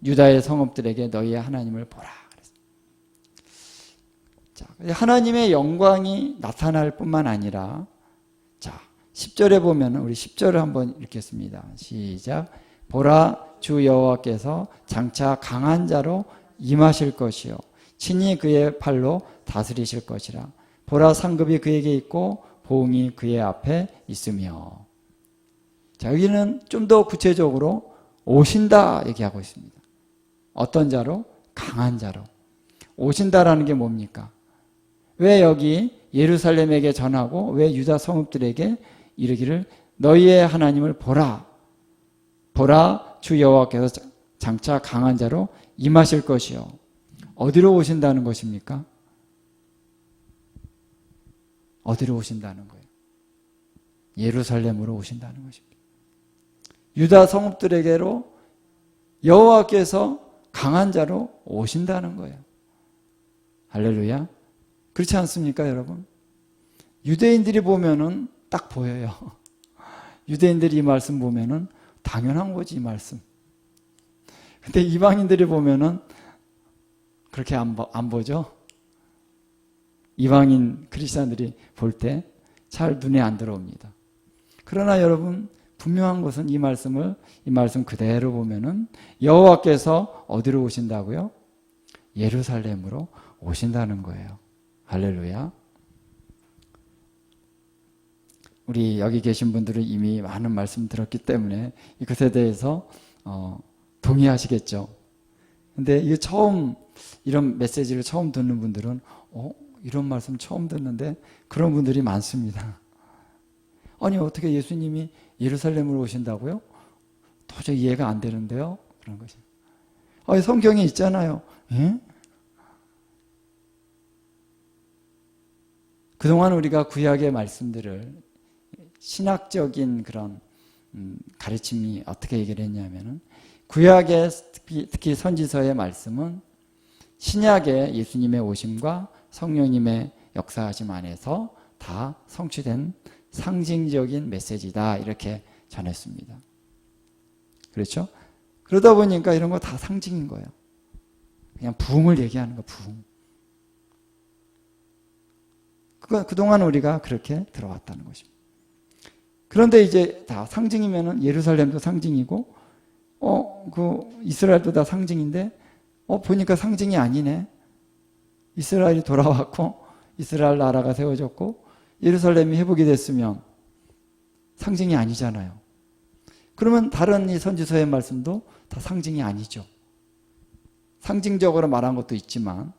Speaker 1: 유다의 성읍들에게 너희의 하나님을 보라. 자, 하나님의 영광이 나타날 뿐만 아니라, 자, 10절에 보면 우리 10절을 한번 읽겠습니다. 시작. 보라, 주 여호와께서 장차 강한 자로 임하실 것이요 친히 그의 팔로 다스리실 것이라. 보라, 상급이 그에게 있고 보응이 그의 앞에 있으며. 자, 여기는 좀 더 구체적으로 오신다 얘기하고 있습니다. 어떤 자로? 강한 자로. 오신다라는 게 뭡니까? 왜 여기 예루살렘에게 전하고 왜 유다 성읍들에게 이르기를 너희의 하나님을 보라. 보라, 주 여호와께서 장차 강한 자로 임하실 것이요. 어디로 오신다는 것입니까? 어디로 오신다는 거예요? 예루살렘으로 오신다는 것입니다. 유다 성읍들에게로 여호와께서 강한 자로 오신다는 거예요. 할렐루야. 그렇지 않습니까, 여러분? 유대인들이 보면은 딱 보여요. 유대인들이 이 말씀 보면은 당연한 거지, 이 말씀. 근데 이방인들이 보면은 그렇게 안 보죠? 이방인 크리스찬들이 볼 때 잘 눈에 안 들어옵니다. 그러나 여러분, 분명한 것은 이 말씀 그대로 보면은 여호와께서 어디로 오신다고요? 예루살렘으로 오신다는 거예요. 할렐루야. 우리 여기 계신 분들은 이미 많은 말씀 들었기 때문에 이것에 대해서 동의하시겠죠. 근데 이게 처음 이런 메시지를 처음 듣는 분들은 이런 말씀 처음 듣는데 그런 분들이 많습니다. 아니 어떻게 예수님이 예루살렘으로 오신다고요? 도저히 이해가 안 되는데요. 그런 거죠. 성경에 있잖아요. 예? 그동안 우리가 구약의 말씀들을 신학적인 그런 가르침이 어떻게 얘기를 했냐면은 구약의 특히 선지서의 말씀은 신약의 예수님의 오심과 성령님의 역사하심 안에서 다 성취된 상징적인 메시지다 이렇게 전했습니다. 그렇죠? 그러다 보니까 이런 거 다 상징인 거예요. 그냥 부흥을 얘기하는 거, 부흥. 그동안 우리가 그렇게 들어왔다는 것입니다. 그런데 이제 다 상징이면은 예루살렘도 상징이고, 이스라엘도 다 상징인데, 보니까 상징이 아니네. 이스라엘이 돌아왔고, 이스라엘 나라가 세워졌고, 예루살렘이 회복이 됐으면 상징이 아니잖아요. 그러면 다른 이 선지서의 말씀도 다 상징이 아니죠. 상징적으로 말한 것도 있지만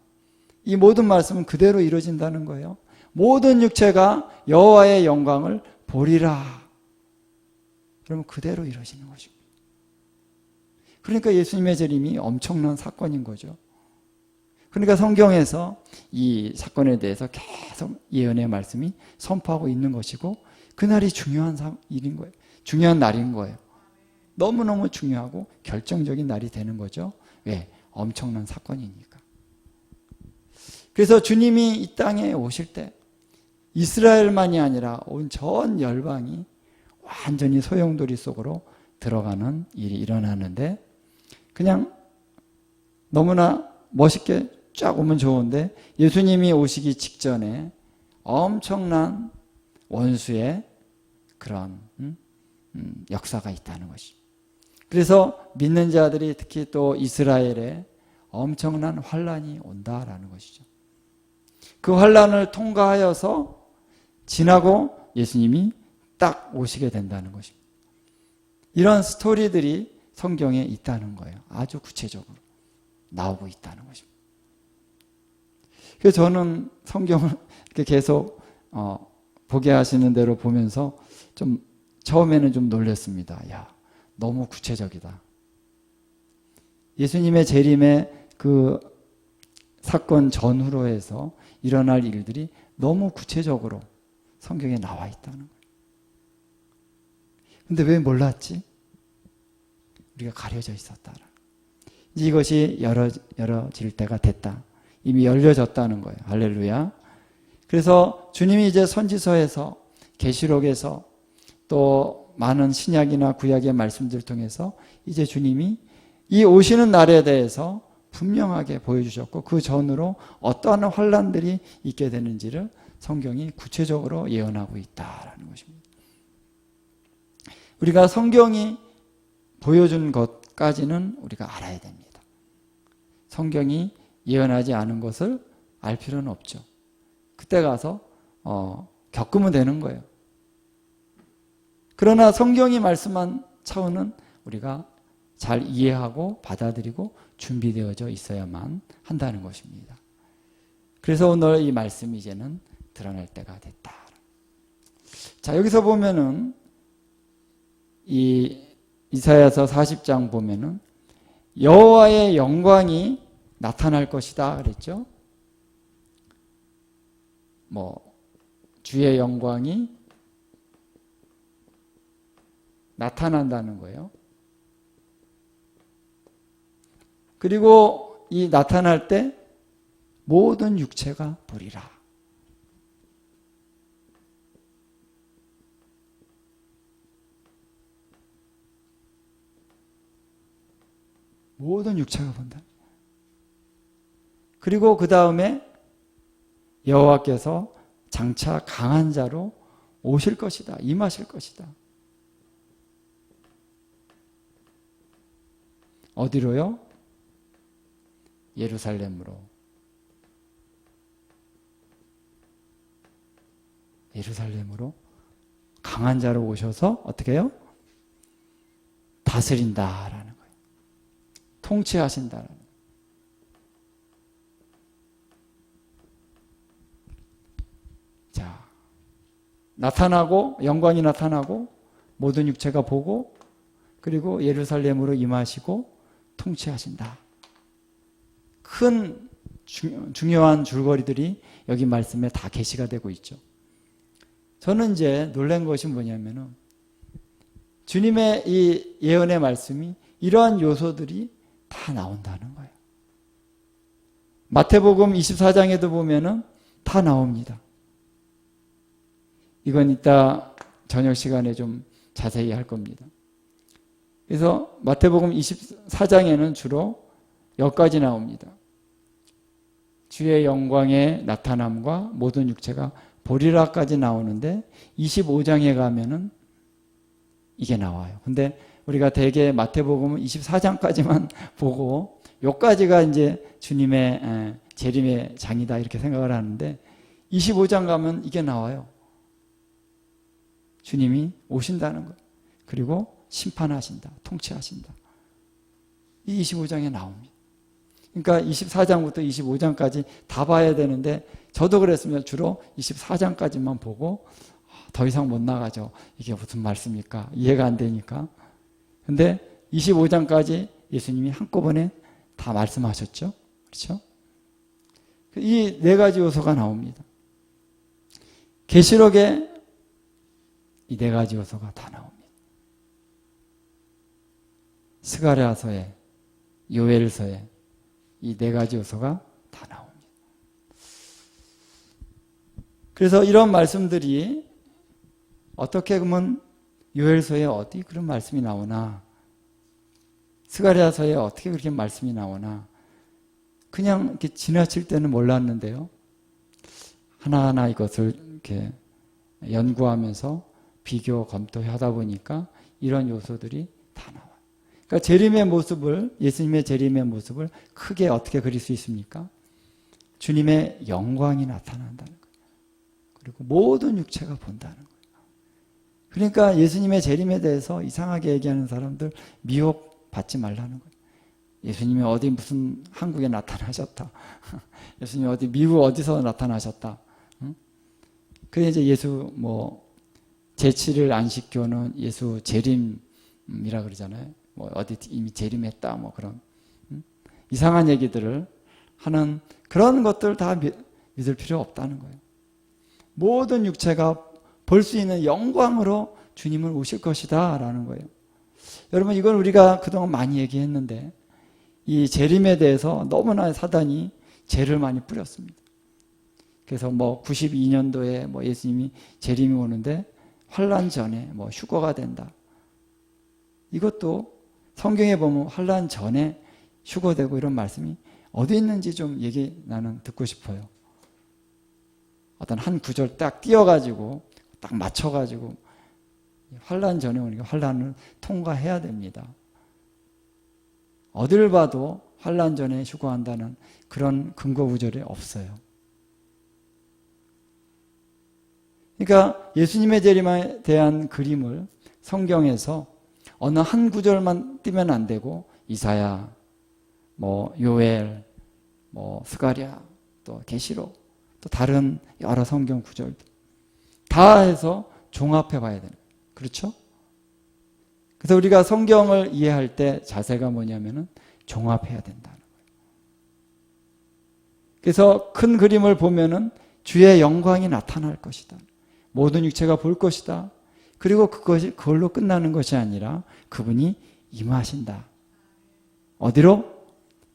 Speaker 1: 이 모든 말씀은 그대로 이루어진다는 거예요. 모든 육체가 여호와의 영광을 보리라. 그러면 그대로 이루어지는 것입니다. 그러니까 예수님의 재림이 엄청난 사건인 거죠. 그러니까 성경에서 이 사건에 대해서 계속 예언의 말씀이 선포하고 있는 것이고 그날이 중요한 일인 거예요. 중요한 날인 거예요. 너무너무 중요하고 결정적인 날이 되는 거죠. 왜? 엄청난 사건이니까. 그래서 주님이 이 땅에 오실 때 이스라엘만이 아니라 온 전 열방이 완전히 소용돌이 속으로 들어가는 일이 일어나는데 그냥 너무나 멋있게 쫙 오면 좋은데 예수님이 오시기 직전에 엄청난 원수의 그런 역사가 있다는 것입니다. 그래서 믿는 자들이 특히 또 이스라엘에 엄청난 환란이 온다라는 것이죠. 그 환란을 통과하여서 지나고 예수님이 딱 오시게 된다는 것입니다. 이런 스토리들이 성경에 있다는 거예요. 아주 구체적으로 나오고 있다는 것입니다. 그래서 저는 성경을 이렇게 계속 보게 하시는 대로 보면서 좀 처음에는 좀 놀랐습니다. 야, 너무 구체적이다. 예수님의 재림의 그 사건 전후로 해서 일어날 일들이 너무 구체적으로 성경에 나와 있다는 거예요. 근데 왜 몰랐지? 우리가 가려져 있었다. 이것이 열어질 때가 됐다. 이미 열려졌다는 거예요. 할렐루야. 그래서 주님이 이제 선지서에서 계시록에서 또 많은 신약이나 구약의 말씀들을 통해서 이제 주님이 이 오시는 날에 대해서 분명하게 보여주셨고 그 전으로 어떠한 환란들이 있게 되는지를 성경이 구체적으로 예언하고 있다라는 것입니다. 우리가 성경이 보여준 것까지는 우리가 알아야 됩니다. 성경이 예언하지 않은 것을 알 필요는 없죠. 그때 가서 겪으면 되는 거예요. 그러나 성경이 말씀한 차원은 우리가 잘 이해하고 받아들이고 준비되어져 있어야만 한다는 것입니다. 그래서 오늘 이 말씀이 이제는 드러날 때가 됐다. 자, 여기서 보면은 이 이사야서 40장 보면은 여호와의 영광이 나타날 것이다 그랬죠. 주의 영광이 나타난다는 거예요. 그리고 이 나타날 때 모든 육체가 보리라. 모든 육체가 본다. 그리고 그 다음에 여호와께서 장차 강한 자로 오실 것이다. 임하실 것이다. 어디로요? 예루살렘으로. 예루살렘으로 강한 자로 오셔서 어떻게 해요? 다스린다라는 거예요. 통치하신다라는 거예요. 자, 나타나고 영광이 나타나고 모든 육체가 보고 그리고 예루살렘으로 임하시고 통치하신다. 큰 중요한 줄거리들이 여기 말씀에 다 계시가 되고 있죠. 저는 이제 놀란 것이 뭐냐면은 주님의 이 예언의 말씀이 이러한 요소들이 다 나온다는 거예요. 마태복음 24장에도 보면은 다 나옵니다. 이건 이따 저녁 시간에 좀 자세히 할 겁니다. 그래서 마태복음 24장에는 주로 여기까지 나옵니다. 주의 영광의 나타남과 모든 육체가 보리라까지 나오는데 25장에 가면은 이게 나와요. 근데 우리가 대개 마태복음은 24장까지만 보고 여기까지가 이제 주님의 재림의 장이다 이렇게 생각을 하는데 25장 가면 이게 나와요. 주님이 오신다는 것. 그리고 심판하신다. 통치하신다. 이 25장에 나옵니다. 그러니까 24장부터 25장까지 다 봐야 되는데 저도 그랬으면 주로 24장까지만 보고 더 이상 못 나가죠. 이게 무슨 말씀입니까? 이해가 안 되니까. 근데 25장까지 예수님이 한꺼번에 다 말씀하셨죠. 그렇죠? 이 네 가지 요소가 나옵니다. 계시록에 이 네 가지 요소가 다 나옵니다. 스가랴서에, 요엘서에 이 네 가지 요소가 다 나옵니다. 그래서 이런 말씀들이 어떻게 보면 요엘서에 어디 그런 말씀이 나오나, 스가랴서에 어떻게 그렇게 말씀이 나오나, 그냥 이렇게 지나칠 때는 몰랐는데요. 하나하나 이것을 이렇게 연구하면서 비교 검토하다 보니까 이런 요소들이 다 나와요. 그러니까 재림의 모습을, 예수님의 재림의 모습을 크게 어떻게 그릴 수 있습니까? 주님의 영광이 나타난다는 거예요. 그리고 모든 육체가 본다는 거예요. 그러니까 예수님의 재림에 대해서 이상하게 얘기하는 사람들 미혹받지 말라는 거예요. 예수님이 어디 무슨 한국에 나타나셨다. 예수님이 어디 미국 어디서 나타나셨다. 응? 그래 이제 예수 제7일 안식교는 예수 재림이라 그러잖아요. 어디 이미 재림했다 그런 이상한 얘기들을 하는 그런 것들 다 믿을 필요 없다는 거예요. 모든 육체가 볼 수 있는 영광으로 주님은 오실 것이다 라는 거예요. 여러분, 이건 우리가 그동안 많이 얘기했는데 이 재림에 대해서 너무나 사단이 죄를 많이 뿌렸습니다. 그래서 92년도에 예수님이 재림이 오는데 환란 전에 휴거가 된다. 이것도 성경에 보면 환란 전에 휴거되고 이런 말씀이 어디 있는지 좀 얘기 나는 듣고 싶어요. 어떤 한 구절 딱 띄어가지고 딱 맞춰가지고 환란 전에 오니까 환란을 통과해야 됩니다. 어딜 봐도 환란 전에 휴거한다는 그런 근거 구절이 없어요. 그러니까 예수님의 재림에 대한 그림을 성경에서 어느 한 구절만 띄면 안 되고 이사야, 요엘, 스가랴, 또 계시록, 또 다른 여러 성경 구절들 다 해서 종합해 봐야 되는 거예요. 그렇죠? 그래서 우리가 성경을 이해할 때 자세가 뭐냐면은 종합해야 된다는 거예요. 그래서 큰 그림을 보면은 주의 영광이 나타날 것이다. 모든 육체가 볼 것이다. 그리고 그걸로 끝나는 것이 아니라 그분이 임하신다. 어디로?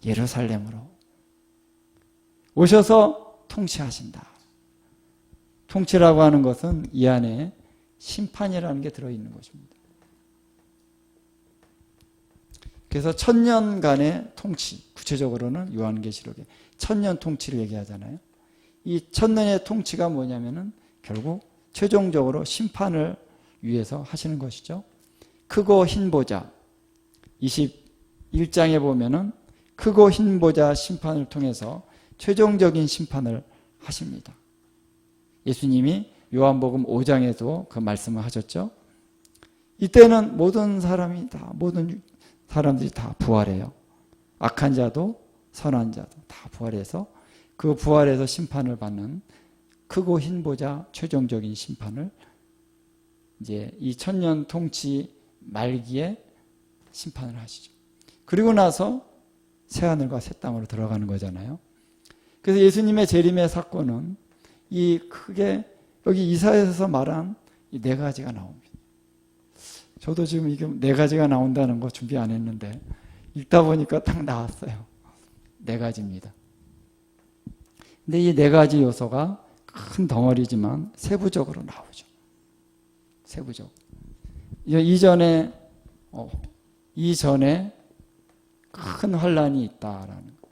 Speaker 1: 예루살렘으로. 오셔서 통치하신다. 통치라고 하는 것은 이 안에 심판이라는 게 들어있는 것입니다. 그래서 1000년간의 통치, 구체적으로는 요한계시록에 1000년 통치를 얘기하잖아요. 이 1000년의 통치가 뭐냐면은 결국 최종적으로 심판을 위해서 하시는 것이죠. 크고 흰 보좌, 21장에 보면은 크고 흰 보좌 심판을 통해서 최종적인 심판을 하십니다. 예수님이 요한복음 5장에도 그 말씀을 하셨죠. 이때는 모든 사람들이 다 부활해요. 악한 자도 선한 자도 다 부활해서 그 부활해서 심판을 받는 크고 흰 보좌 최종적인 심판을 이제 이 1000년 통치 말기에 심판을 하시죠. 그리고 나서 새하늘과 새 땅으로 들어가는 거잖아요. 그래서 예수님의 재림의 사건은 이 크게 여기 이사야에서 말한 이 네 가지가 나옵니다. 저도 지금 이게 네 가지가 나온다는 거 준비 안 했는데 읽다 보니까 딱 나왔어요. 네 가지입니다. 근데 이 네 가지 요소가 큰 덩어리지만 세부적으로 나오죠. 세부적. 이전에 큰 환란이 있다라는 거.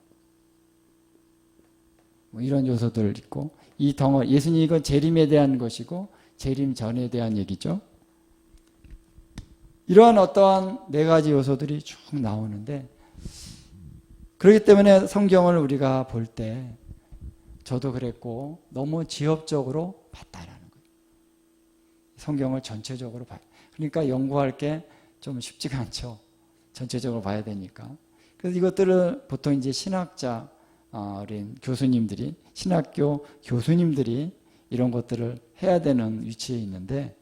Speaker 1: 이런 요소들 있고 이 덩어리 예수님 이건 재림에 대한 것이고 재림 전에 대한 얘기죠. 이러한 어떠한 네 가지 요소들이 쭉 나오는데 그렇기 때문에 성경을 우리가 볼 때 저도 그랬고 너무 지엽적으로 봤다라는 거예요. 성경을 전체적으로 봐요. 그러니까 연구할 게 좀 쉽지가 않죠. 전체적으로 봐야 되니까. 그래서 이것들을 보통 이제 신학자, 어린 교수님들이, 신학교 교수님들이 이런 것들을 해야 되는 위치에 있는데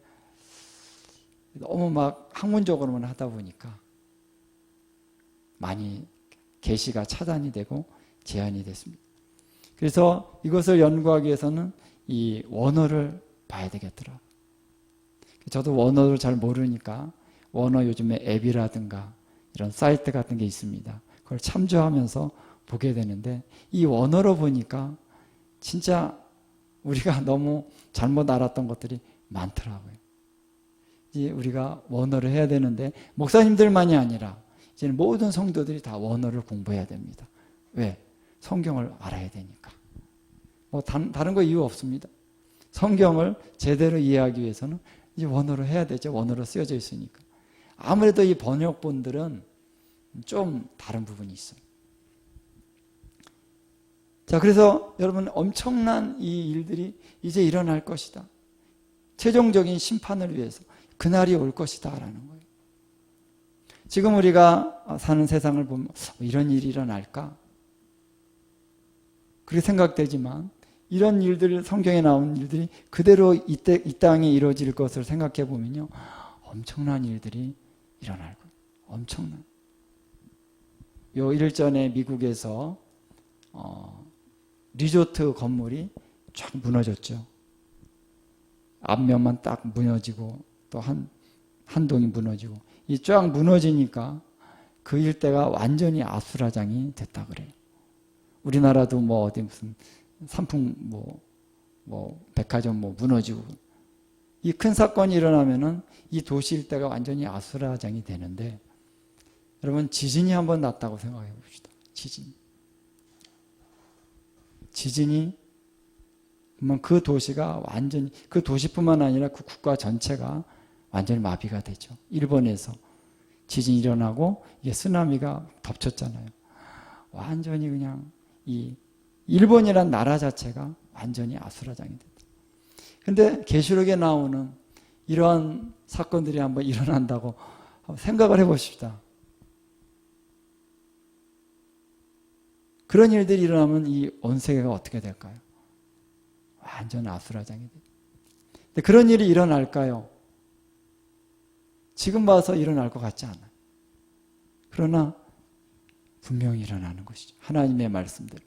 Speaker 1: 너무 막 학문적으로만 하다 보니까 많이 계시가 차단이 되고 제한이 됐습니다. 그래서 이것을 연구하기 위해서는 이 원어를 봐야 되겠더라. 저도 원어를 잘 모르니까 원어 요즘에 앱이라든가 이런 사이트 같은 게 있습니다. 그걸 참조하면서 보게 되는데 이 원어로 보니까 진짜 우리가 너무 잘못 알았던 것들이 많더라고요. 이제 우리가 원어를 해야 되는데 목사님들만이 아니라 이제는 모든 성도들이 다 원어를 공부해야 됩니다. 왜? 성경을 알아야 되니까. 뭐 다른 거 이유 없습니다. 성경을 제대로 이해하기 위해서는 이제 원어로 해야 되죠. 원어로 쓰여져 있으니까. 아무래도 이 번역본들은 좀 다른 부분이 있어요. 자, 그래서 여러분 엄청난 이 일들이 이제 일어날 것이다. 최종적인 심판을 위해서 그날이 올 것이다 라는 거예요. 지금 우리가 사는 세상을 보면 이런 일이 일어날까? 그렇게 생각되지만 이런 일들, 성경에 나온 일들이 그대로 이 땅에 이루어질 것을 생각해 보면요, 엄청난 일들이 일어날 거예요. 엄청난. 요 일전에 미국에서 리조트 건물이 쫙 무너졌죠. 앞면만 딱 무너지고 또 한 동이 무너지고 이 쫙 무너지니까 그 일대가 완전히 아수라장이 됐다 그래요. 우리나라도 뭐 어디 무슨 상품 백화점 무너지고 이 큰 사건이 일어나면은 이 도시 일대가 완전히 아수라장이 되는데 여러분 지진이 한번 났다고 생각해 봅시다. 지진이 그러면 그 도시가 완전히 그 도시뿐만 아니라 그 국가 전체가 완전히 마비가 되죠. 일본에서 지진이 일어나고 이게 쓰나미가 덮쳤잖아요. 완전히 그냥 이 일본이란 나라 자체가 완전히 아수라장이 됐다. 근데 계시록에 나오는 이러한 사건들이 한번 일어난다고 생각을 해보십시다. 그런 일들이 일어나면 이 온 세계가 어떻게 될까요? 완전 아수라장이 돼요. 근데 그런 일이 일어날까요? 지금 봐서 일어날 것 같지 않아요. 그러나 분명히 일어나는 것이죠. 하나님의 말씀대로.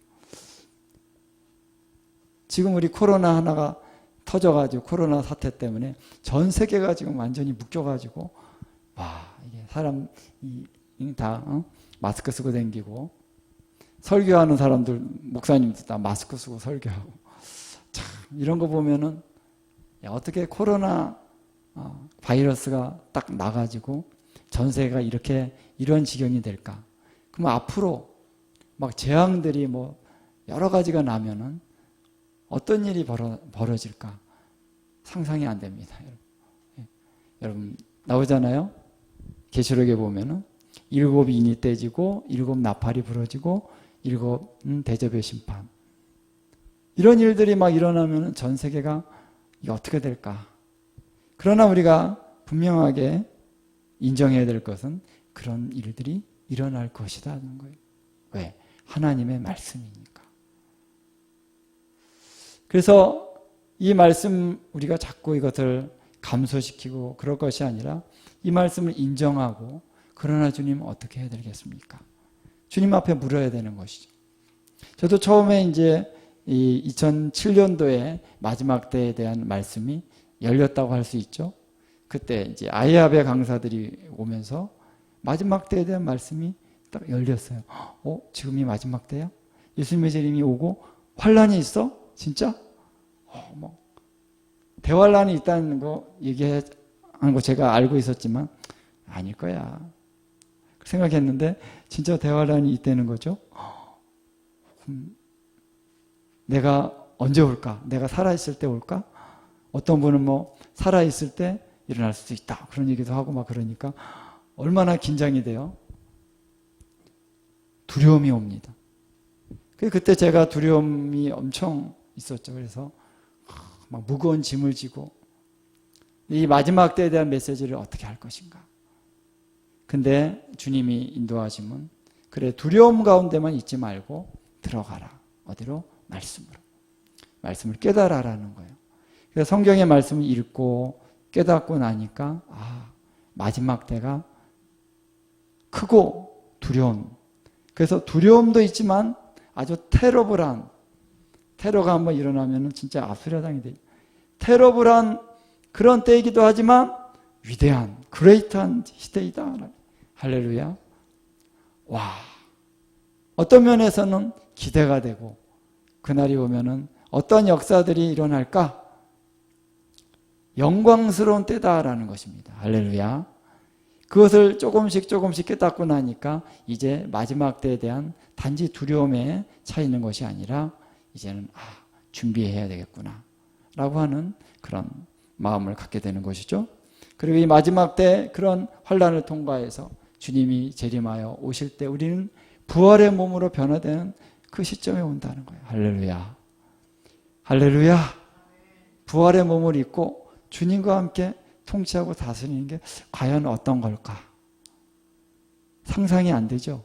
Speaker 1: 지금 우리 코로나 하나가 터져가지고 코로나 사태 때문에 전 세계가 지금 완전히 묶여가지고 이게 사람 다 마스크 쓰고 다니고 설교하는 사람들 목사님들 다 마스크 쓰고 설교하고 참 이런 거 보면은 어떻게 코로나 바이러스가 딱 나가지고 전 세계가 이런 지경이 될까? 그럼 앞으로 막 재앙들이 여러 가지가 나면은 어떤 일이 벌어질까? 상상이 안 됩니다. 여러분 나오잖아요. 계시록에 보면은 7 인이 떼지고 7 나팔이 부러지고 7 대접의 심판. 이런 일들이 막 일어나면은 전 세계가 이게 어떻게 될까? 그러나 우리가 분명하게 인정해야 될 것은 그런 일들이 일어날 것이라는 거예요. 왜? 하나님의 말씀이니까. 그래서 이 말씀 우리가 자꾸 이것을 감소시키고 그럴 것이 아니라 이 말씀을 인정하고 그러나 주님 어떻게 해야 되겠습니까? 주님 앞에 물어야 되는 것이죠. 저도 처음에 이제 이 2007년도에 마지막 때에 대한 말씀이 열렸다고 할 수 있죠. 그때 이제 아이아베 강사들이 오면서 마지막 때에 대한 말씀이 딱 열렸어요. 지금이 마지막 때야? 예수님의 재림이 오고 환란이 있어? 진짜? 대환란이 있다는 거 얘기하는 거 제가 알고 있었지만 아닐 거야. 생각했는데 진짜 대환란이 있다는 거죠. 내가 언제 올까? 내가 살아있을 때 올까? 어떤 분은 살아있을 때 일어날 수도 있다. 그런 얘기도 하고 막 그러니까 얼마나 긴장이 돼요. 두려움이 옵니다. 그때 제가 두려움이 엄청 있었죠. 그래서 막 무거운 짐을 지고 이 마지막 때에 대한 메시지를 어떻게 할 것인가. 근데 주님이 인도하시면 그래, 두려움 가운데만 있지 말고 들어가라. 어디로? 말씀으로. 말씀을 깨달아라는 거예요. 그래서 성경의 말씀을 읽고 깨닫고 나니까 마지막 때가 크고 두려운, 그래서 두려움도 있지만 아주 테러블한, 테러가 한번 일어나면 진짜 압수려당이 돼요. 테러블한 그런 때이기도 하지만 위대한, 그레이트한 시대이다. 할렐루야. 와, 어떤 면에서는 기대가 되고, 그날이 오면은 어떤 역사들이 일어날까? 영광스러운 때다라는 것입니다. 할렐루야. 그것을 조금씩 깨닫고 나니까 이제 마지막 때에 대한 단지 두려움에 차 있는 것이 아니라 이제는 준비해야 되겠구나 라고 하는 그런 마음을 갖게 되는 것이죠. 그리고 이 마지막 때 그런 환난을 통과해서 주님이 재림하여 오실 때 우리는 부활의 몸으로 변화되는 그 시점에 온다는 거예요. 할렐루야. 할렐루야. 부활의 몸을 입고 주님과 함께 통치하고 다스리는 게 과연 어떤 걸까? 상상이 안 되죠?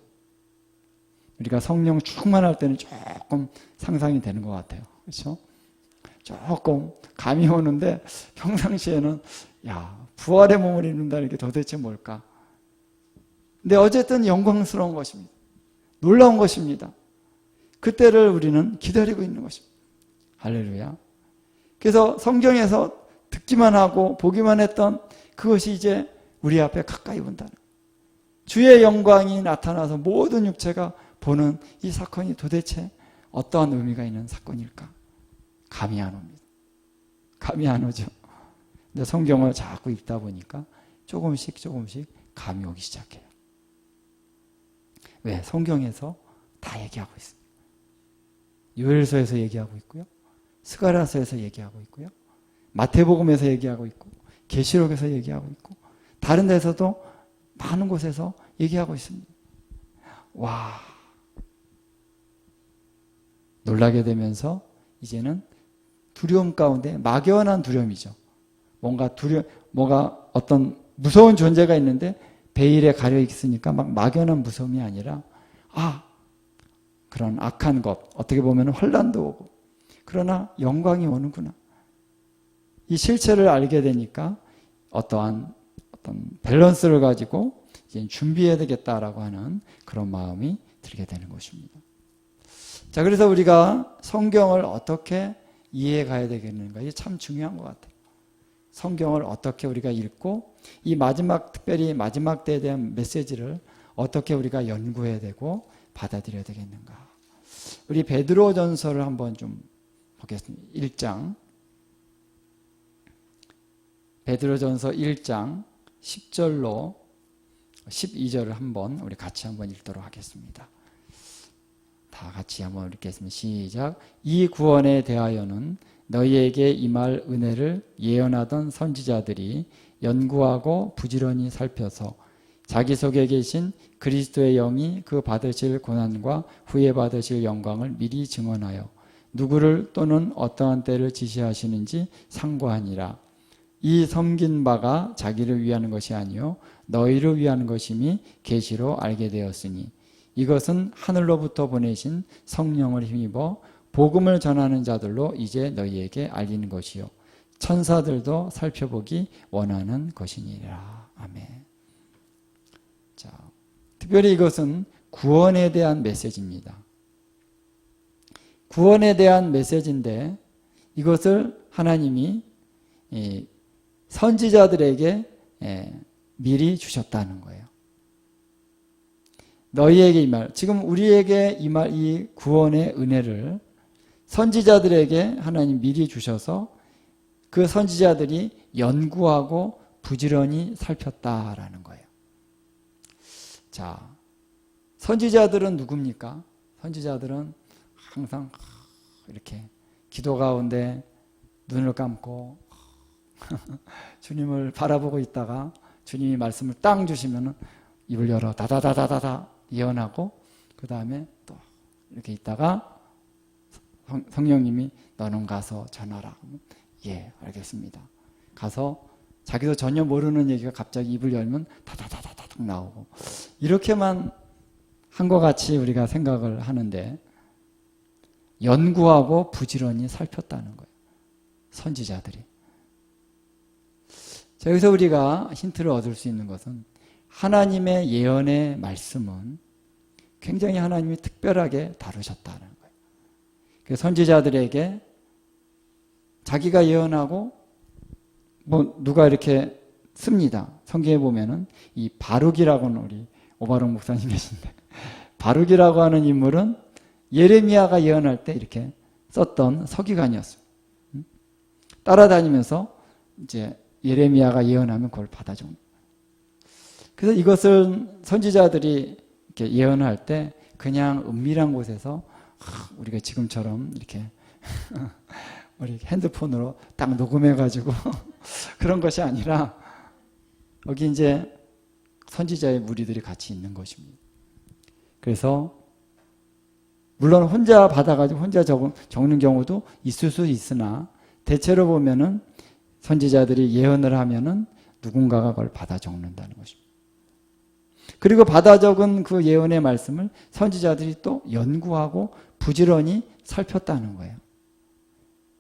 Speaker 1: 우리가 성령 충만할 때는 조금 상상이 되는 것 같아요. 그렇죠? 조금 감이 오는데 평상시에는 부활의 몸을 입는다는 게 도대체 뭘까? 근데 어쨌든 영광스러운 것입니다. 놀라운 것입니다. 그때를 우리는 기다리고 있는 것입니다. 할렐루야. 그래서 성경에서 듣기만 하고 보기만 했던 그것이 이제 우리 앞에 가까이 온다는, 주의 영광이 나타나서 모든 육체가 보는 이 사건이 도대체 어떠한 의미가 있는 사건일까? 감이 안 옵니다. 감이 안 오죠. 근데 성경을 자꾸 읽다 보니까 조금씩 감이 오기 시작해요. 왜? 성경에서 다 얘기하고 있습니다. 요엘서에서 얘기하고 있고요, 스가랴서에서 얘기하고 있고요, 마태복음에서 얘기하고 있고, 계시록에서 얘기하고 있고, 다른 데서도 많은 곳에서 얘기하고 있습니다. 와, 놀라게 되면서 이제는 두려움 가운데 막연한 두려움이죠. 뭔가 어떤 무서운 존재가 있는데 베일에 가려 있으니까 막 막연한 무서움이 아니라 그런 악한 것, 어떻게 보면 환난도 오고, 그러나 영광이 오는구나. 이 실체를 알게 되니까 어떤 밸런스를 가지고 이제 준비해야 되겠다라고 하는 그런 마음이 들게 되는 것입니다. 자, 그래서 우리가 성경을 어떻게 이해해 가야 되겠는가? 이게 참 중요한 것 같아요. 성경을 어떻게 우리가 읽고 이 특별히 마지막 때에 대한 메시지를 어떻게 우리가 연구해야 되고 받아들여야 되겠는가? 우리 베드로전서를 한번 좀 보겠습니다. 1장. 베드로전서 1장 10절로 12절을 한번 우리 같이 한번 읽도록 하겠습니다. 다 같이 한번 읽겠습니다. 시작. 이 구원에 대하여는 너희에게 임할 은혜를 예언하던 선지자들이 연구하고 부지런히 살펴서 자기 속에 계신 그리스도의 영이 그 받으실 고난과 후에 받으실 영광을 미리 증언하여 누구를 또는 어떠한 때를 지시하시는지 상고하니라. 이 섬긴 바가 자기를 위하는 것이 아니요 너희를 위하는 것임이 계시로 알게 되었으니 이것은 하늘로부터 보내신 성령을 힘입어 복음을 전하는 자들로 이제 너희에게 알리는 것이요 천사들도 살펴보기 원하는 것이니라. 아멘. 자, 특별히 이것은 구원에 대한 메시지입니다. 구원에 대한 메시지인데 이것을 하나님이 선지자들에게 미리 주셨다는 거예요. 너희에게 임할, 지금 우리에게 임할 이 구원의 은혜를 선지자들에게 하나님 미리 주셔서 그 선지자들이 연구하고 부지런히 살폈다라는 거예요. 자, 선지자들은 누굽니까? 선지자들은 항상 이렇게 기도 가운데 눈을 감고 주님을 바라보고 있다가 주님이 말씀을 땅 주시면 입을 열어 다다다다다다 예언하고 그 다음에 또 이렇게 있다가 성령님이 너는 가서 전하라. 예, 알겠습니다. 가서 자기도 전혀 모르는 얘기가 갑자기 입을 열면 다다다다닥 나오고 이렇게만 것 같이 우리가 생각을 하는데 연구하고 부지런히 살폈다는 거예요. 선지자들이. 자, 여기서 우리가 힌트를 얻을 수 있는 것은 하나님의 예언의 말씀은 굉장히 하나님이 특별하게 다루셨다는 거예요. 그 선지자들에게 자기가 예언하고 누가 이렇게 씁니다. 성경에 보면은 이 바룩이라고는 우리 오바롱 목사님 계신데 바룩이라고 하는 인물은 예레미야가 예언할 때 이렇게 썼던 서기관이었어요. 따라다니면서 이제 예레미야가 예언하면 그걸 받아 적는. 그래서 이것을 선지자들이 이렇게 예언할 때 그냥 은밀한 곳에서 우리가 지금처럼 이렇게 우리 핸드폰으로 딱 녹음해가지고 그런 것이 아니라 여기 이제 선지자의 무리들이 같이 있는 것입니다. 그래서 물론 혼자 받아가지고 혼자 적는 경우도 있을 수 있으나 대체로 보면은 선지자들이 예언을 하면은 누군가가 그걸 받아 적는다는 것입니다. 그리고 받아 적은 그 예언의 말씀을 선지자들이 또 연구하고 부지런히 살폈다는 거예요.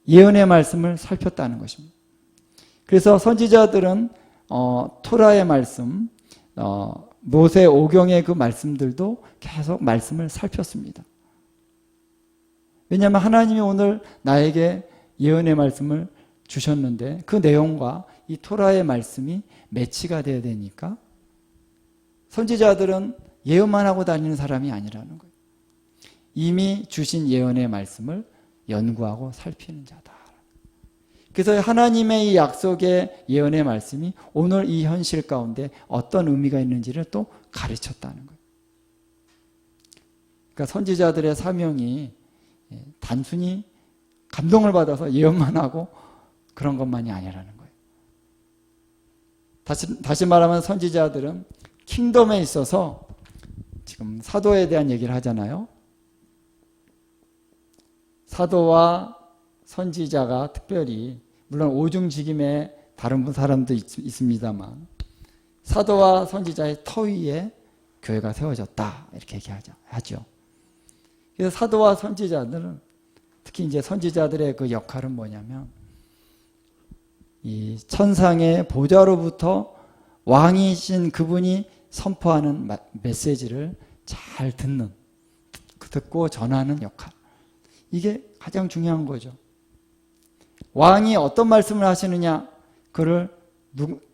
Speaker 1: 예언의 말씀을 살폈다는 것입니다. 그래서 선지자들은 토라의 말씀, 모세 오경의 그 말씀들도 계속 말씀을 살폈습니다. 왜냐하면 하나님이 오늘 나에게 예언의 말씀을 주셨는데 그 내용과 이 토라의 말씀이 매치가 돼야 되니까 선지자들은 예언만 하고 다니는 사람이 아니라는 거예요. 이미 주신 예언의 말씀을 연구하고 살피는 자다. 그래서 하나님의 이 약속의 예언의 말씀이 오늘 이 현실 가운데 어떤 의미가 있는지를 또 가르쳤다는 거예요. 그러니까 선지자들의 사명이 단순히 감동을 받아서 예언만 하고 그런 것만이 아니라는 거예요. 다시 말하면 선지자들은 킹덤에 있어서 지금 사도에 대한 얘기를 하잖아요. 사도와 선지자가 특별히 물론 오중직임에 다른 사람도 있습니다만 사도와 선지자의 터 위에 교회가 세워졌다 이렇게 얘기하죠. 그래서 사도와 선지자들은 특히 이제 선지자들의 그 역할은 뭐냐면 이 천상의 보좌로부터 왕이신 그분이 선포하는 메시지를 잘 듣고 전하는 역할. 이게 가장 중요한 거죠. 왕이 어떤 말씀을 하시느냐, 그를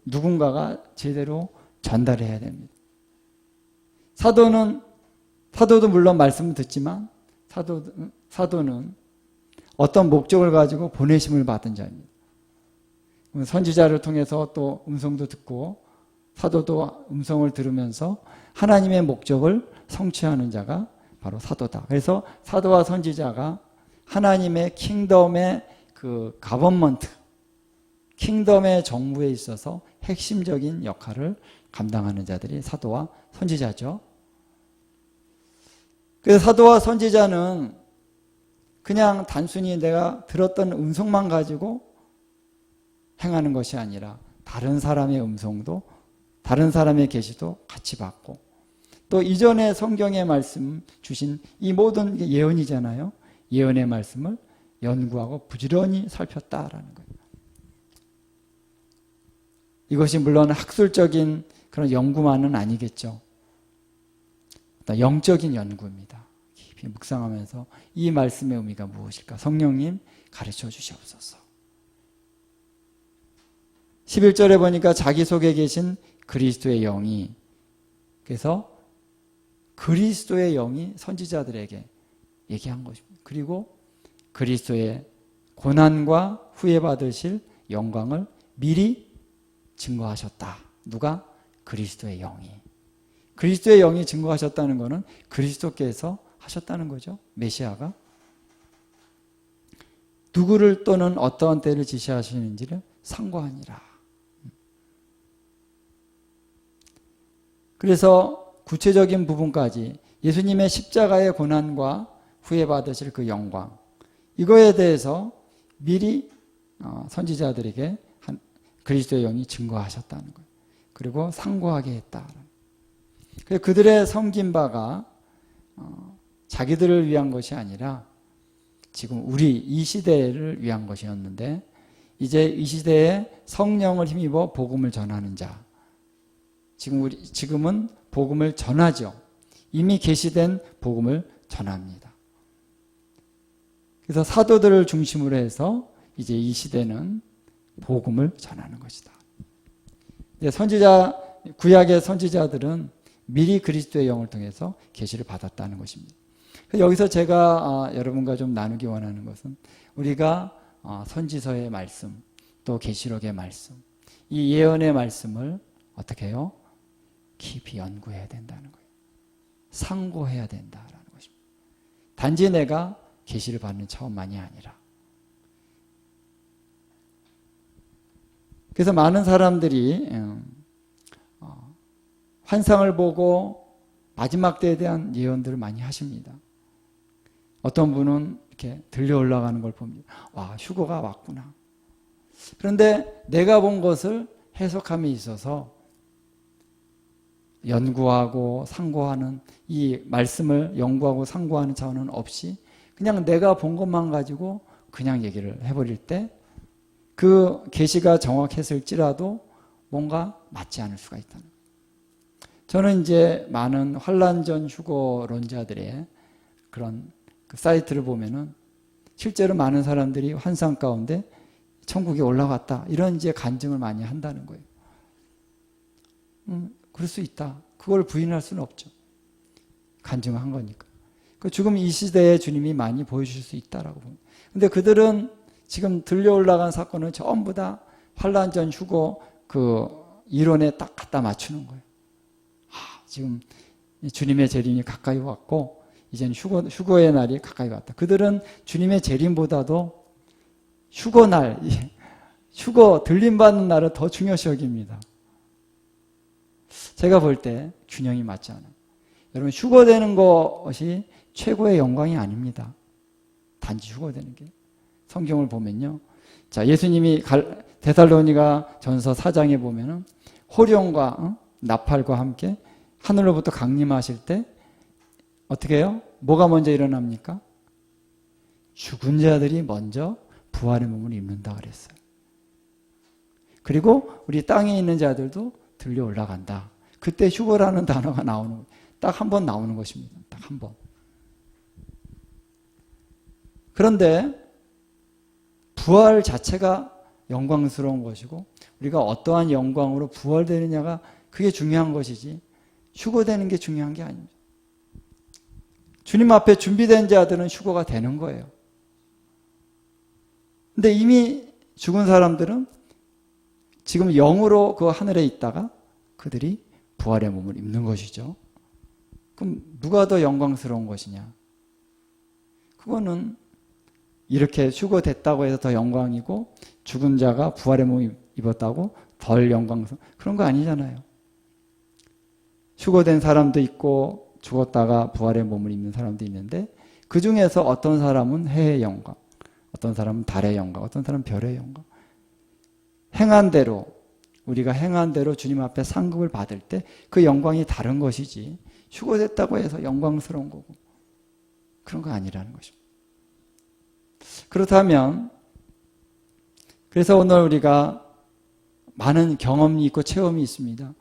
Speaker 1: 누군가가 제대로 전달해야 됩니다. 사도도 물론 말씀을 듣지만 사도는 어떤 목적을 가지고 보내심을 받은 자입니다. 선지자를 통해서 또 음성도 듣고 사도도 음성을 들으면서 하나님의 목적을 성취하는 자가 바로 사도다. 그래서 사도와 선지자가 하나님의 킹덤의 그 가버먼트, 킹덤의 정부에 있어서 핵심적인 역할을 감당하는 자들이 사도와 선지자죠. 그래서 사도와 선지자는 그냥 단순히 내가 들었던 음성만 가지고 행하는 것이 아니라 다른 사람의 음성도 다른 사람의 계시도 같이 받고 또 이전에 성경의 말씀 주신 이 모든 예언이잖아요. 예언의 말씀을 연구하고 부지런히 살폈다라는 거예요. 이것이 물론 학술적인 그런 연구만은 아니겠죠. 영적인 연구입니다. 깊이 묵상하면서 이 말씀의 의미가 무엇일까? 성령님 가르쳐 주시옵소서. 11절에 보니까 자기 속에 계신 그리스도의 영이, 그래서 그리스도의 영이 선지자들에게 얘기한 것입니다. 그리고 그리스도의 고난과 후에 받으실 영광을 미리 증거하셨다. 누가? 그리스도의 영이. 그리스도의 영이 증거하셨다는 것은 그리스도께서 하셨다는 거죠. 메시아가. 누구를 또는 어떠한 때를 지시하시는지를 상고하니라. 그래서 구체적인 부분까지 예수님의 십자가의 고난과 후에 받으실 그 영광, 이거에 대해서 미리 선지자들에게 그리스도의 영이 증거하셨다는 거예요. 그리고 상고하게 했다. 그들의 섬긴 바가 자기들을 위한 것이 아니라 지금 우리 이 시대를 위한 것이었는데 이제 이 시대에 성령을 힘입어 복음을 전하는 자, 지금은 복음을 전하죠. 이미 계시된 복음을 전합니다. 그래서 사도들을 중심으로 해서 이제 이 시대는 복음을 전하는 것이다. 구약의 선지자들은 미리 그리스도의 영을 통해서 계시를 받았다는 것입니다. 여기서 제가 여러분과 좀 나누기 원하는 것은 우리가 선지서의 말씀, 또 계시록의 말씀, 이 예언의 말씀을 어떻게 해요? 깊이 연구해야 된다는 거예요. 상고해야 된다라는 것입니다. 단지 내가 계시를 받는 차원만이 아니라. 그래서 많은 사람들이 환상을 보고 마지막 때에 대한 예언들을 많이 하십니다. 어떤 분은 이렇게 들려 올라가는 걸 봅니다. 와, 휴거가 왔구나. 그런데 내가 본 것을 해석함에 있어서 연구하고 상고하는 이 말씀을 연구하고 상고하는 차원은 없이 그냥 내가 본 것만 가지고 그냥 얘기를 해버릴 때 그 계시가 정확했을지라도 뭔가 맞지 않을 수가 있다는 거예요. 저는 이제 많은 환란전 휴거론자들의 그런 그 사이트를 보면은 실제로 많은 사람들이 환상 가운데 천국에 올라갔다 이런 이제 간증을 많이 한다는 거예요. 그럴 수 있다. 그걸 부인할 수는 없죠. 간증한 거니까. 지금 이 시대에 주님이 많이 보여주실 수 있다라고 봅니다. 근데 그들은 지금 들려 올라간 사건은 전부 다 환란전 휴거 그 이론에 딱 갖다 맞추는 거예요. 지금 주님의 재림이 가까이 왔고 이제는 휴거의 날이 가까이 왔다. 그들은 주님의 재림보다도 휴거날, 휴거 들림받는 날을 더 중요시 여깁니다. 제가 볼 때 균형이 맞지 않아요. 여러분, 휴거되는 것이 최고의 영광이 아닙니다. 단지 휴거되는 게. 성경을 보면요. 자, 예수님이 데살로니가 전서 4장에 보면은 호령과 나팔과 함께 하늘로부터 강림하실 때 어떻게 해요? 뭐가 먼저 일어납니까? 죽은 자들이 먼저 부활의 몸을 입는다 그랬어요. 그리고 우리 땅에 있는 자들도 들려 올라간다. 그때 휴거라는 단어가 나오는, 딱 한 번 나오는 것입니다. 딱 한 번. 그런데 부활 자체가 영광스러운 것이고 우리가 어떠한 영광으로 부활되느냐가 그게 중요한 것이지 휴거되는 게 중요한 게 아닙니다. 주님 앞에 준비된 자들은 휴거가 되는 거예요. 근데 이미 죽은 사람들은 지금 영으로 그 하늘에 있다가 그들이 부활의 몸을 입는 것이죠. 그럼 누가 더 영광스러운 것이냐? 그거는 이렇게 휴거됐다고 해서 더 영광이고 죽은 자가 부활의 몸을 입었다고 덜 영광스러운 그런 거 아니잖아요. 휴거된 사람도 있고 죽었다가 부활의 몸을 입는 사람도 있는데 그 중에서 어떤 사람은 해의 영광, 어떤 사람은 달의 영광, 어떤 사람은 별의 영광. 행한 대로 우리가 행한 대로 주님 앞에 상급을 받을 때 그 영광이 다른 것이지 휴거됐다고 해서 영광스러운 거고 그런 거 아니라는 것입니다. 그렇다면 그래서 오늘 우리가 많은 경험이 있고 체험이 있습니다.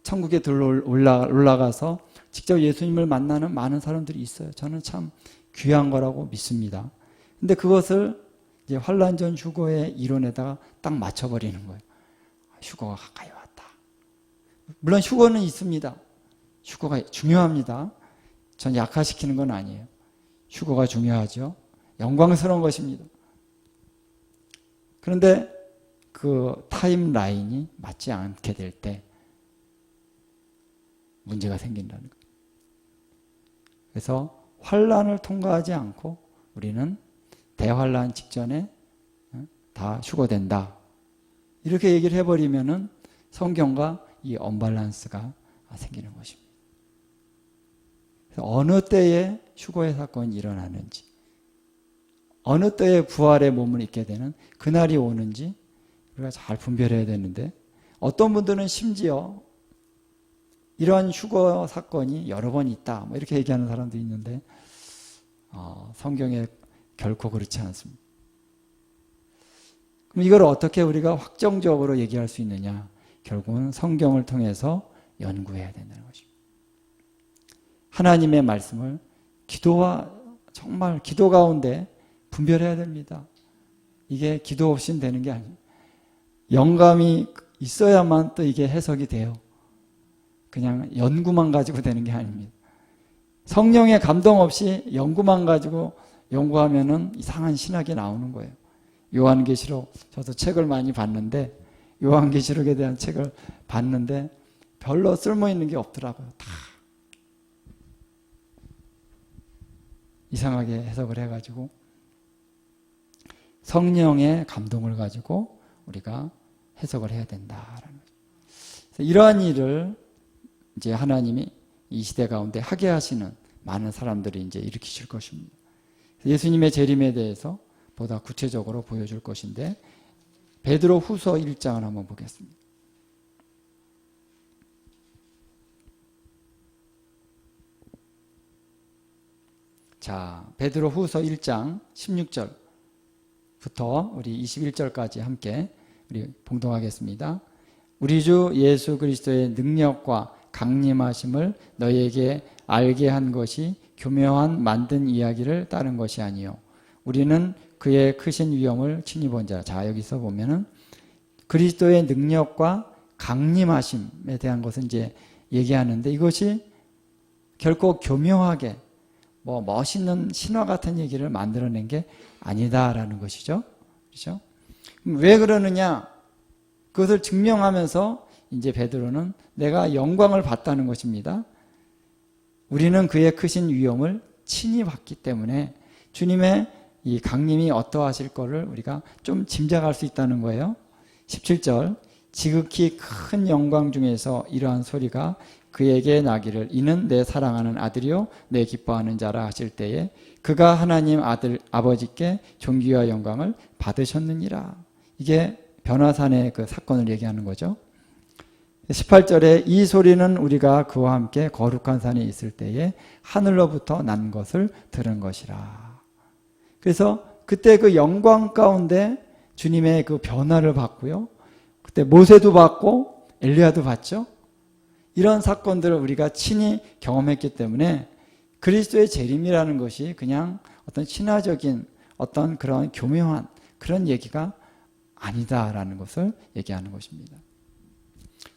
Speaker 1: 천국에 올라가서 직접 예수님을 만나는 많은 사람들이 있어요. 저는 참 귀한 거라고 믿습니다. 근데 그것을 이제 환란전 휴거의 이론에다가 딱 맞춰버리는 거예요. 휴거가 가까이 왔다. 물론 휴거는 있습니다. 휴거가 중요합니다. 전 약화시키는 건 아니에요. 휴거가 중요하죠. 영광스러운 것입니다. 그런데 그 타임라인이 맞지 않게 될 때 문제가 생긴다는 거예요. 그래서 환란을 통과하지 않고 우리는 대환란 직전에 다 휴거된다. 이렇게 얘기를 해버리면은 성경과 이 언밸런스가 생기는 것입니다. 그래서 어느 때에 휴거의 사건이 일어나는지, 어느 때에 부활의 몸을 입게 되는 그날이 오는지 우리가 잘 분별해야 되는데 어떤 분들은 심지어 이런 휴거 사건이 여러 번 있다. 뭐 이렇게 얘기하는 사람도 있는데 성경에 결코 그렇지 않습니다. 그럼 이걸 어떻게 우리가 확정적으로 얘기할 수 있느냐? 결국은 성경을 통해서 연구해야 된다는 것입니다. 하나님의 말씀을 기도와 정말 기도 가운데 분별해야 됩니다. 이게 기도 없이는 되는 게 아니에요. 영감이 있어야만 또 이게 해석이 돼요. 그냥 연구만 가지고 되는 게 아닙니다. 성령의 감동 없이 연구만 가지고 연구하면은 이상한 신학이 나오는 거예요. 요한계시록, 저도 책을 많이 봤는데 요한계시록에 대한 책을 봤는데 별로 쓸모 있는 게 없더라고요. 다 이상하게 해석을 해가지고 성령의 감동을 가지고 우리가 해석을 해야 된다라는 거죠. 이러한 일을 이제 하나님이 이 시대 가운데 하게 하시는 많은 사람들이 이제 일으키실 것입니다. 예수님의 재림에 대해서 보다 구체적으로 보여줄 것인데 베드로 후서 1장을 한번 보겠습니다. 자, 베드로 후서 1장 16절부터 우리 21절까지 함께 우리 봉독하겠습니다. 우리 주 예수 그리스도의 능력과 강림하심을 너희에게 알게 한 것이 교묘한 만든 이야기를 따른 것이 아니요 우리는 그의 크신 위엄을 친히 본 자. 자, 여기서 보면은 그리스도의 능력과 강림하심에 대한 것은 이제 얘기하는데 이것이 결코 교묘하게 뭐 멋있는 신화 같은 얘기를 만들어낸 게 아니다라는 것이죠. 그렇죠? 왜 그러느냐? 그것을 증명하면서 이제 베드로는 내가 영광을 봤다는 것입니다. 우리는 그의 크신 위엄을 친히 봤기 때문에 주님의 이 강림이 어떠하실 거를 우리가 좀 짐작할 수 있다는 거예요. 17절 지극히 큰 영광 중에서 이러한 소리가 그에게 나기를 이는 내 사랑하는 아들이요 내 기뻐하는 자라 하실 때에 그가 하나님 아들 아버지께 존귀와 영광을 받으셨느니라. 이게 변화산의 그 사건을 얘기하는 거죠. 18절에 이 소리는 우리가 그와 함께 거룩한 산에 있을 때에 하늘로부터 난 것을 들은 것이라. 그래서 그때 그 영광 가운데 주님의 그 변화를 봤고요. 그때 모세도 봤고 엘리야도 봤죠. 이런 사건들을 우리가 친히 경험했기 때문에 그리스도의 재림이라는 것이 그냥 어떤 신화적인 어떤 그런 교묘한 그런 얘기가 아니다라는 것을 얘기하는 것입니다.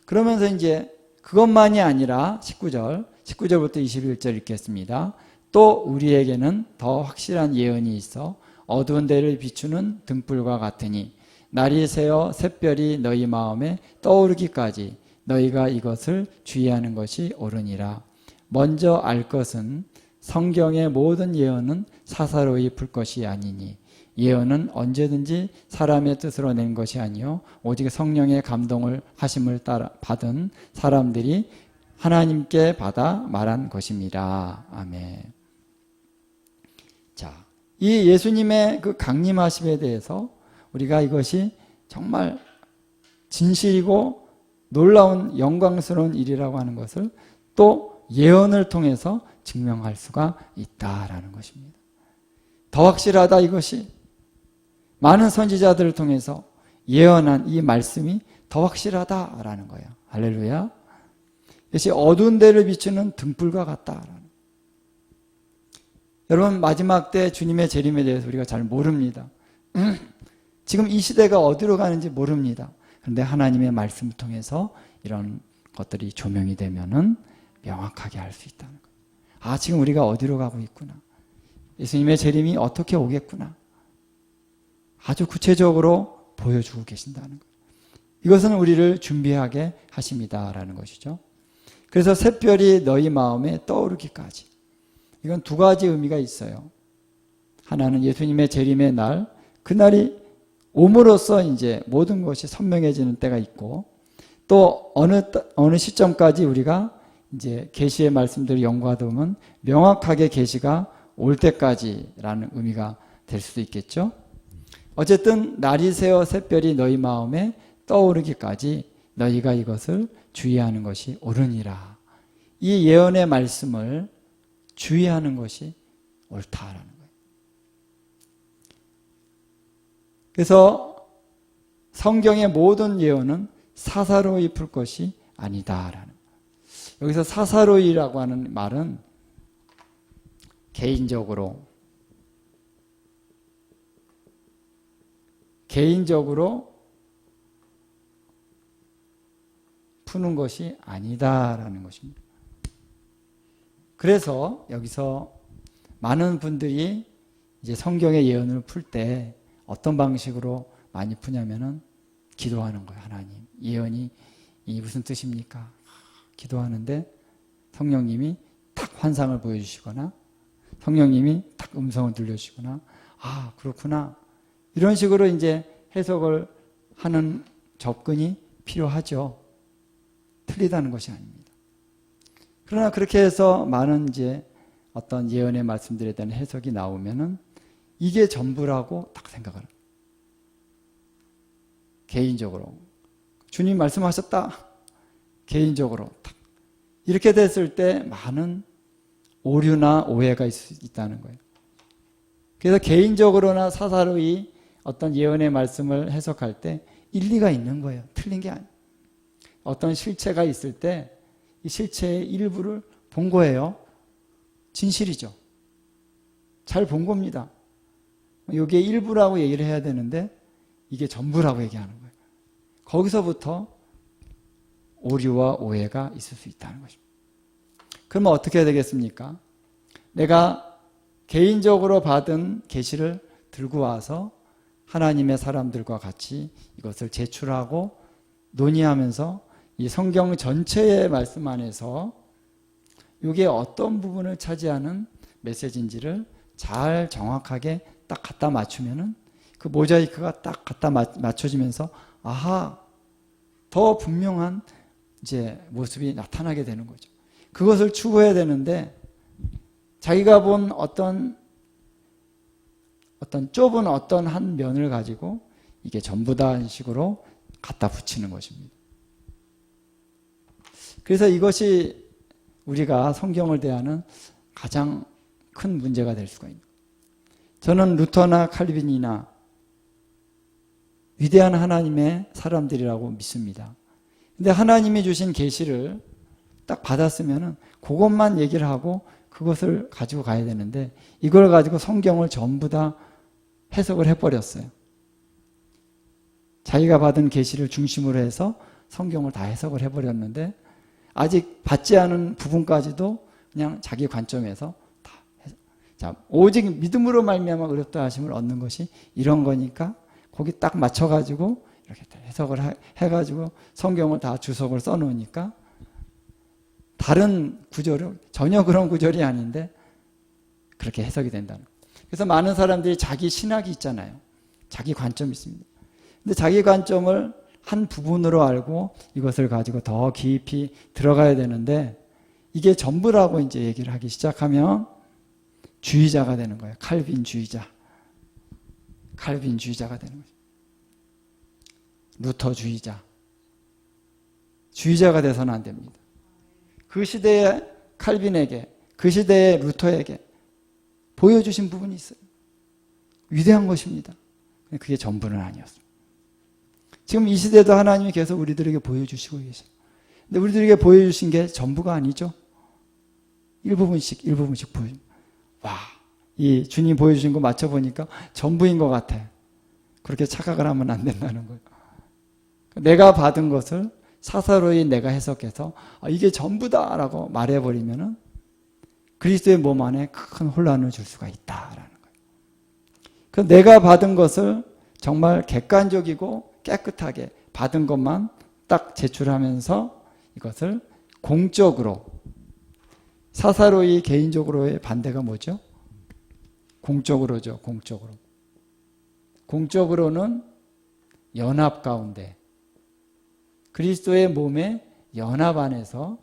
Speaker 1: 그러면서 이제 그것만이 아니라 19절부터 21절 읽겠습니다. 또 우리에게는 더 확실한 예언이 있어 어두운 데를 비추는 등불과 같으니 날이 새어 샛별이 너희 마음에 떠오르기까지 너희가 이것을 주의하는 것이 옳으니라. 먼저 알 것은 성경의 모든 예언은 사사로이 풀 것이 아니니 예언은 언제든지 사람의 뜻으로 낸 것이 아니요 오직 성령의 감동을 하심을 따라 받은 사람들이 하나님께 받아 말한 것입니다. 아멘. 자, 이 예수님의 그 강림하심에 대해서 우리가 이것이 정말 진실이고 놀라운 영광스러운 일이라고 하는 것을 또 예언을 통해서 증명할 수가 있다라는 것입니다. 더 확실하다 이것이 많은 선지자들을 통해서 예언한 이 말씀이 더 확실하다라는 거예요. 할렐루야. 이것이 어두운 데를 비추는 등불과 같다라는. 여러분 마지막 때 주님의 재림에 대해서 우리가 잘 모릅니다. 지금 이 시대가 어디로 가는지 모릅니다. 그런데 하나님의 말씀을 통해서 이런 것들이 조명이 되면은 명확하게 알 수 있다는 거예요. 아, 지금 우리가 어디로 가고 있구나. 예수님의 재림이 어떻게 오겠구나. 아주 구체적으로 보여주고 계신다는 거예요. 이것은 우리를 준비하게 하십니다라는 것이죠. 그래서 샛별이 너희 마음에 떠오르기까지. 이건 두 가지 의미가 있어요. 하나는 예수님의 재림의 날, 그날이 옴으로써 이제 모든 것이 선명해지는 때가 있고 또 어느 시점까지 우리가 이제 계시의 말씀들을 연구하다 보면 명확하게 계시가 올 때까지라는 의미가 될 수도 있겠죠. 어쨌든 날이 새어 샛별이 너희 마음에 떠오르기까지 너희가 이것을 주의하는 것이 옳으니라. 이 예언의 말씀을 주의하는 것이 옳다라는 거예요. 그래서 성경의 모든 예언은 사사로이 풀 것이 아니다라는 거예요. 여기서 사사로이라고 하는 말은 개인적으로 푸는 것이 아니다라는 것입니다. 그래서 여기서 많은 분들이 이제 성경의 예언을 풀 때 어떤 방식으로 많이 푸냐면은 기도하는 거예요. 하나님, 예언이 이 무슨 뜻입니까? 기도하는데 성령님이 딱 환상을 보여주시거나 성령님이 딱 음성을 들려주시거나 아, 그렇구나. 이런 식으로 이제 해석을 하는 접근이 필요하죠. 틀리다는 것이 아닙니다. 그러나 그렇게 해서 많은 이제 어떤 예언의 말씀들에 대한 해석이 나오면은 이게 전부라고 딱 생각을 합니다. 개인적으로. 주님 말씀하셨다. 개인적으로 딱. 이렇게 됐을 때 많은 오류나 오해가 있을 수 있다는 거예요. 그래서 개인적으로나 사사로이 어떤 예언의 말씀을 해석할 때 일리가 있는 거예요. 틀린 게 아니에요. 어떤 실체가 있을 때 이 실체의 일부를 본 거예요. 진실이죠. 잘 본 겁니다. 이게 일부라고 얘기를 해야 되는데 이게 전부라고 얘기하는 거예요. 거기서부터 오류와 오해가 있을 수 있다는 것입니다. 그러면 어떻게 해야 되겠습니까? 내가 개인적으로 받은 계시를 들고 와서 하나님의 사람들과 같이 이것을 제출하고 논의하면서 이 성경 전체의 말씀 안에서 이게 어떤 부분을 차지하는 메시지인지를 잘 정확하게 딱 갖다 맞추면은 그 모자이크가 딱 갖다 맞춰지면서 아하, 더 분명한 이제 모습이 나타나게 되는 거죠. 그것을 추구해야 되는데 자기가 본 어떤 좁은 어떤 한 면을 가지고 이게 전부다 식으로 갖다 붙이는 것입니다. 그래서 이것이 우리가 성경을 대하는 가장 큰 문제가 될 수가 있는 거예요. 저는 루터나 칼빈이나 위대한 하나님의 사람들이라고 믿습니다. 근데 하나님이 주신 계시를 딱 받았으면은 그것만 얘기를 하고 그것을 가지고 가야 되는데 이걸 가지고 성경을 전부 다 해석을 해버렸어요. 자기가 받은 계시를 중심으로 해서 성경을 다 해석을 해버렸는데 아직 받지 않은 부분까지도 그냥 자기 관점에서 다 해석. 자, 오직 믿음으로 말미암아 의롭다 하심을 얻는 것이 이런 거니까 거기 딱 맞춰가지고 이렇게 해석을 해가지고 성경을 다 주석을 써놓으니까 다른 구절은 전혀 그런 구절이 아닌데 그렇게 해석이 된다는 거예요. 그래서 많은 사람들이 자기 신학이 있잖아요. 자기 관점이 있습니다. 근데 자기 관점을 한 부분으로 알고 이것을 가지고 더 깊이 들어가야 되는데 이게 전부라고 이제 얘기를 하기 시작하면 주의자가 되는 거예요. 칼빈주의자가 되는 거죠. 루터주의자가 돼서는 안 됩니다. 그 시대의 칼빈에게, 그 시대의 루터에게 보여주신 부분이 있어요. 위대한 것입니다. 그게 전부는 아니었습니다. 지금 이 시대도 하나님이 계속 우리들에게 보여주시고 계셔요. 근데 우리들에게 보여주신 게 전부가 아니죠. 일부분씩 보여줍니다. 와, 이 주님 보여주신 거 맞춰보니까 전부인 것 같아. 그렇게 착각을 하면 안 된다는 거예요. 내가 받은 것을 사사로이 내가 해석해서 이게 전부다라고 말해버리면은 그리스도의 몸 안에 큰 혼란을 줄 수가 있다라는 거예요. 그 내가 받은 것을 정말 객관적이고 깨끗하게 받은 것만 딱 제출하면서 이것을 공적으로, 사사로이 개인적으로의 반대가 뭐죠? 공적으로죠. 공적으로는 연합 가운데 그리스도의 몸의 연합 안에서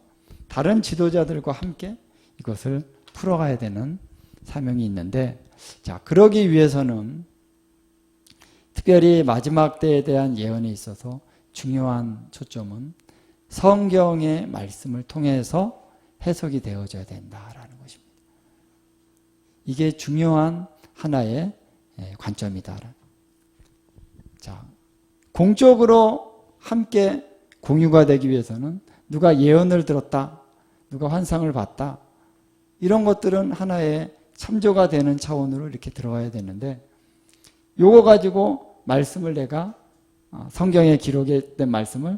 Speaker 1: 다른 지도자들과 함께 이것을 풀어가야 되는 사명이 있는데, 자, 그러기 위해서는 특별히 마지막 때에 대한 예언에 있어서 중요한 초점은 성경의 말씀을 통해서 해석이 되어져야 된다라는 것입니다. 이게 중요한 하나의 관점이다. 자, 공적으로 함께 공유가 되기 위해서는 누가 예언을 들었다, 누가 환상을 봤다, 이런 것들은 하나의 참조가 되는 차원으로 이렇게 들어와야 되는데, 요거 가지고 말씀을 내가 성경에 기록된 말씀을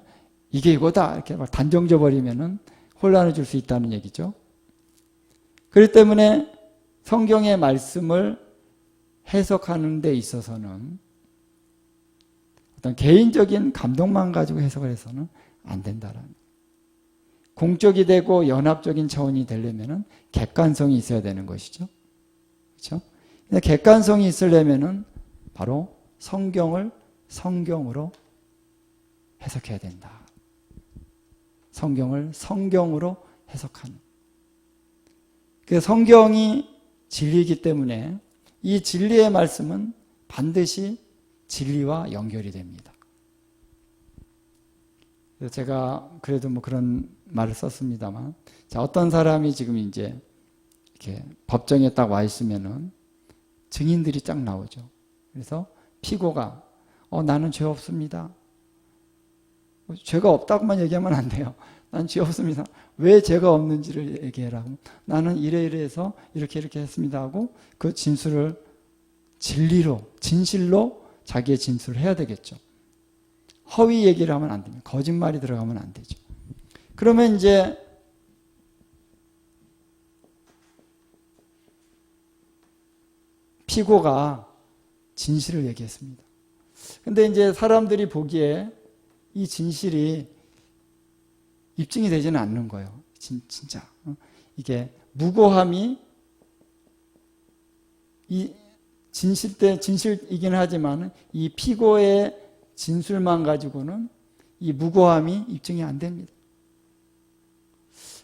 Speaker 1: 이게 이거다 이렇게 막 단정져 버리면은 혼란을 줄 수 있다는 얘기죠. 그렇기 때문에 성경의 말씀을 해석하는 데 있어서는 어떤 개인적인 감동만 가지고 해석을 해서는 안 된다라는, 공적이 되고 연합적인 차원이 되려면은 객관성이 있어야 되는 것이죠. 그렇죠? 근데 객관성이 있으려면은 바로 성경을 성경으로 해석해야 된다. 성경을 성경으로 해석하는. 그 성경이 진리이기 때문에 이 진리의 말씀은 반드시 진리와 연결이 됩니다. 그래서 제가 그래도 뭐 그런 말을 썼습니다만, 자, 어떤 사람이 지금 이제 이렇게 법정에 딱 와 있으면은 증인들이 쫙 나오죠. 그래서 피고가 나는 죄 없습니다. 죄가 없다고만 얘기하면 안 돼요. 난 죄 없습니다. 왜 죄가 없는지를 얘기해라. 나는 이래이래해서 이렇게 했습니다 하고 그 진술을 진리로, 진실로 자기의 진술을 해야 되겠죠. 허위 얘기를 하면 안 됩니다. 거짓말이 들어가면 안 되죠. 그러면 이제 피고가 진실을 얘기했습니다. 근데 이제 사람들이 보기에 이 진실이 입증이 되지는 않는 거예요. 진짜. 이게 무고함이 이 진실이긴 하지만 이 피고의 진술만 가지고는 이 무고함이 입증이 안 됩니다.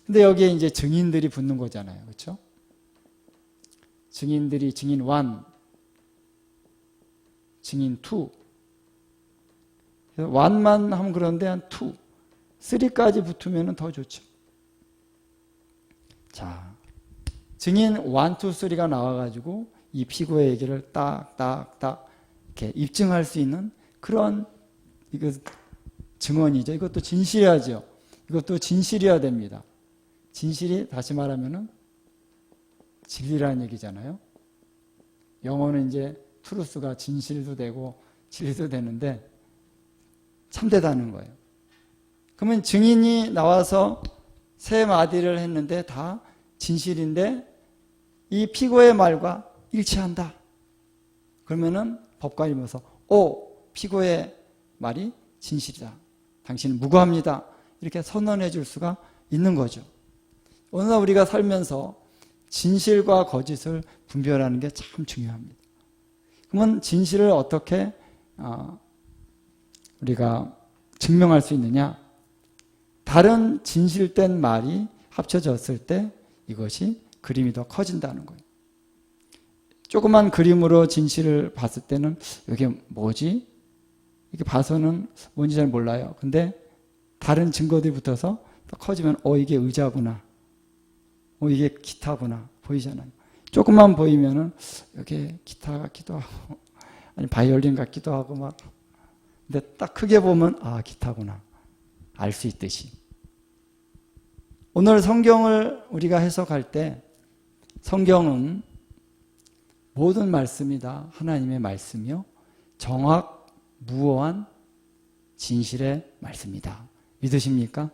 Speaker 1: 근데 여기에 이제 증인들이 붙는 거잖아요. 그렇죠? 증인들이 증인 1, 증인 2. 1만 하면 그런데 한 2, 3까지 붙으면 더 좋죠. 자, 증인 1, 2, 3가 나와가지고 이 피고의 얘기를 딱딱딱 이렇게 입증할 수 있는 그런 이거 증언이죠. 이것도 진실해야죠. 이것도 진실이어야 됩니다. 진실이 다시 말하면은 진리라는 얘기잖아요. 영어는 이제 트루스가 진실도 되고 진리도 되는데 참되다는 거예요. 그러면 증인이 나와서 세 마디를 했는데 다 진실인데 이 피고의 말과 일치한다. 그러면은 법관이 보면서 피고의 말이 진실이다. 당신은 무고합니다. 이렇게 선언해 줄 수가 있는 거죠. 오늘 우리가 살면서 진실과 거짓을 분별하는 게 참 중요합니다. 그러면 진실을 어떻게 우리가 증명할 수 있느냐? 다른 진실된 말이 합쳐졌을 때 이것이 그림이 더 커진다는 거예요. 조그만 그림으로 진실을 봤을 때는 이게 뭐지? 이렇게 봐서는 뭔지 잘 몰라요. 근데 다른 증거들이 붙어서 더 커지면 이게 의자구나. 이게 기타구나. 보이잖아요. 조금만 보이면은 이게 기타 같기도 하고 아니 바이올린 같기도 하고 막. 근데 딱 크게 보면 기타구나. 알 수 있듯이. 오늘 성경을 우리가 해석할 때 성경은 모든 말씀이 다 하나님의 말씀이요. 정확무오한 진실의 말씀이다. 믿으십니까?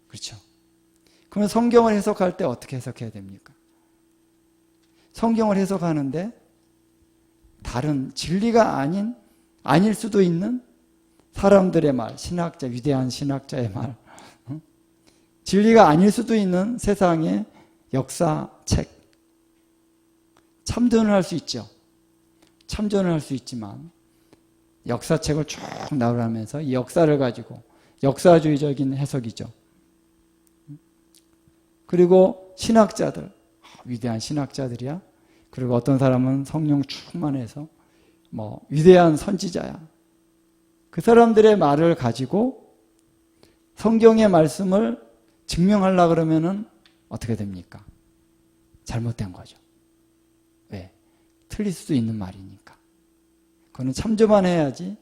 Speaker 1: 그렇죠. 그러면 성경을 해석할 때 어떻게 해석해야 됩니까? 성경을 해석하는데 다른 진리가 아닐 수도 있는 사람들의 말, 신학자, 위대한 신학자의 말, 진리가 아닐 수도 있는 세상의 역사책, 참전을 할 수 있죠. 참전을 할 수 있지만 역사책을 쭉 나열하면서 이 역사를 가지고 역사주의적인 해석이죠. 그리고 신학자들, 위대한 신학자들이야. 그리고 어떤 사람은 성령 충만해서 위대한 선지자야. 그 사람들의 말을 가지고 성경의 말씀을 증명하려고 그러면은 어떻게 됩니까? 잘못된 거죠. 왜? 틀릴 수도 있는 말이니까. 그거는 참조만 해야지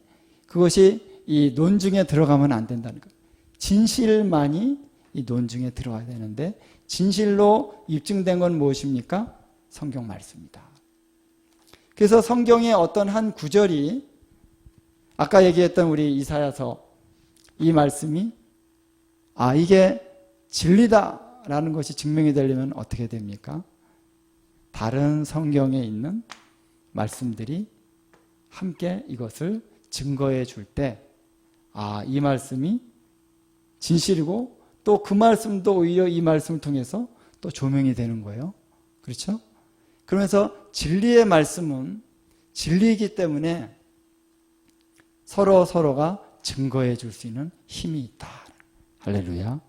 Speaker 1: 그것이 이 논중에 들어가면 안 된다는 거예요. 진실만이 이 논중에 들어가야 되는데 진실로 입증된 건 무엇입니까? 성경 말씀입니다. 그래서 성경의 어떤 한 구절이 아까 얘기했던 우리 이사야서 이 말씀이 이게 진리다라는 것이 증명이 되려면 어떻게 됩니까? 다른 성경에 있는 말씀들이 함께 이것을 증거해 줄 때 이 말씀이 진실이고 또 그 말씀도 오히려 이 말씀을 통해서 또 조명이 되는 거예요. 그렇죠? 그러면서 진리의 말씀은 진리이기 때문에 서로가 증거해 줄 수 있는 힘이 있다. 할렐루야.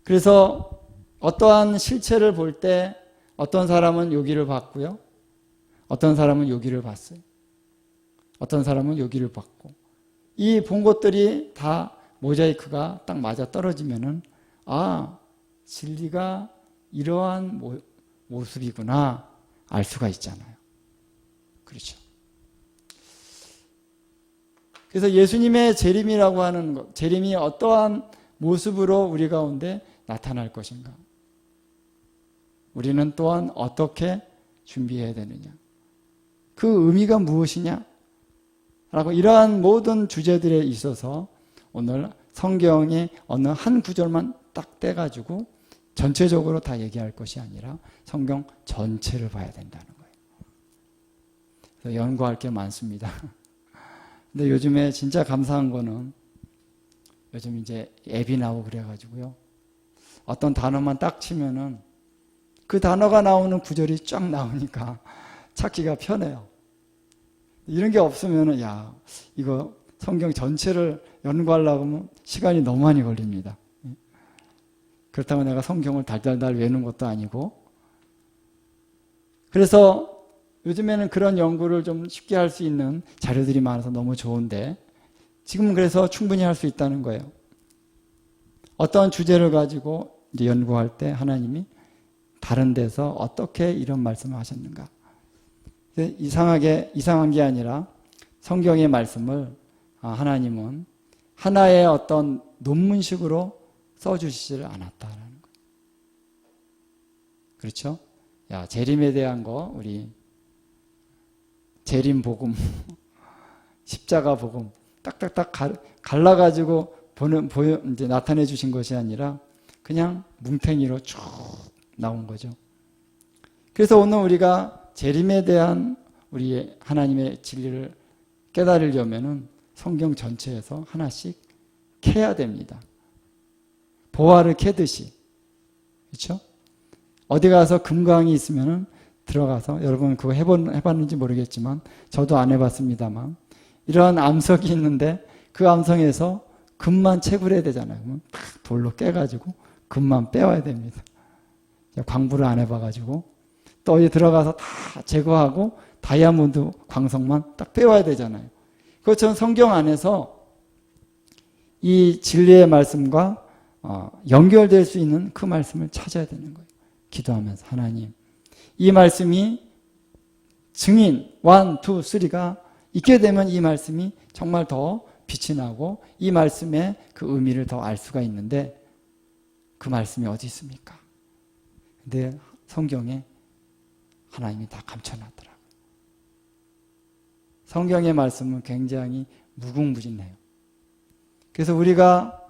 Speaker 1: 그래서 어떠한 실체를 볼 때 어떤 사람은 여기를 봤고요. 어떤 사람은 여기를 봤어요. 어떤 사람은 여기를 봤고 이 본 것들이 다 모자이크가 딱 맞아 떨어지면은 진리가 이러한 모습이구나 알 수가 있잖아요. 그렇죠. 그래서 예수님의 재림이라고 하는 것, 재림이 어떠한 모습으로 우리 가운데 나타날 것인가? 우리는 또한 어떻게 준비해야 되느냐? 그 의미가 무엇이냐? 라고 이러한 모든 주제들에 있어서 오늘 성경의 어느 한 구절만 딱 떼가지고 전체적으로 다 얘기할 것이 아니라 성경 전체를 봐야 된다는 거예요. 그래서 연구할 게 많습니다. 근데 요즘에 진짜 감사한 거는 요즘 이제 앱이 나오고 그래가지고요. 어떤 단어만 딱 치면은 그 단어가 나오는 구절이 쫙 나오니까 찾기가 편해요. 이런 게 없으면은 이거 성경 전체를 연구하려고 하면 시간이 너무 많이 걸립니다. 그렇다고 내가 성경을 달달달 외우는 것도 아니고 그래서 요즘에는 그런 연구를 좀 쉽게 할 수 있는 자료들이 많아서 너무 좋은데 지금 그래서 충분히 할 수 있다는 거예요. 어떤 주제를 가지고 이제 연구할 때 하나님이 다른 데서 어떻게 이런 말씀을 하셨는가. 이상한 게 아니라 성경의 말씀을 하나님은 하나의 어떤 논문식으로 써주시지를 않았다라는 거예요. 그렇죠? 재림에 대한 거 우리 재림 복음, 십자가 복음 딱딱딱 갈라가지고 이제 나타내 주신 것이 아니라 그냥 뭉탱이로 쭉 나온 거죠. 그래서 오늘 우리가 재림에 대한 우리 하나님의 진리를 깨달으려면은 성경 전체에서 하나씩 캐야 됩니다. 보화를 캐듯이. 그렇죠? 어디 가서 금광이 있으면은 들어가서 여러분 그거 해봤는지 모르겠지만 저도 안 해봤습니다만 이러한 암석이 있는데 그 암석에서 금만 채굴해야 되잖아요. 그러면 돌로 깨가지고 금만 빼와야 됩니다. 광부를 안 해봐가지고 또 어디 들어가서 다 제거하고 다이아몬드 광석만 딱 빼와야 되잖아요. 그것처럼 성경 안에서 이 진리의 말씀과 연결될 수 있는 그 말씀을 찾아야 되는 거예요. 기도하면서 하나님 이 말씀이 증인 1, 2, 3가 있게 되면 이 말씀이 정말 더 빛이 나고 이 말씀의 그 의미를 더 알 수가 있는데 그 말씀이 어디 있습니까? 근데 성경에 하나님이 다 감춰놨더라고요. 성경의 말씀은 굉장히 무궁무진해요. 그래서 우리가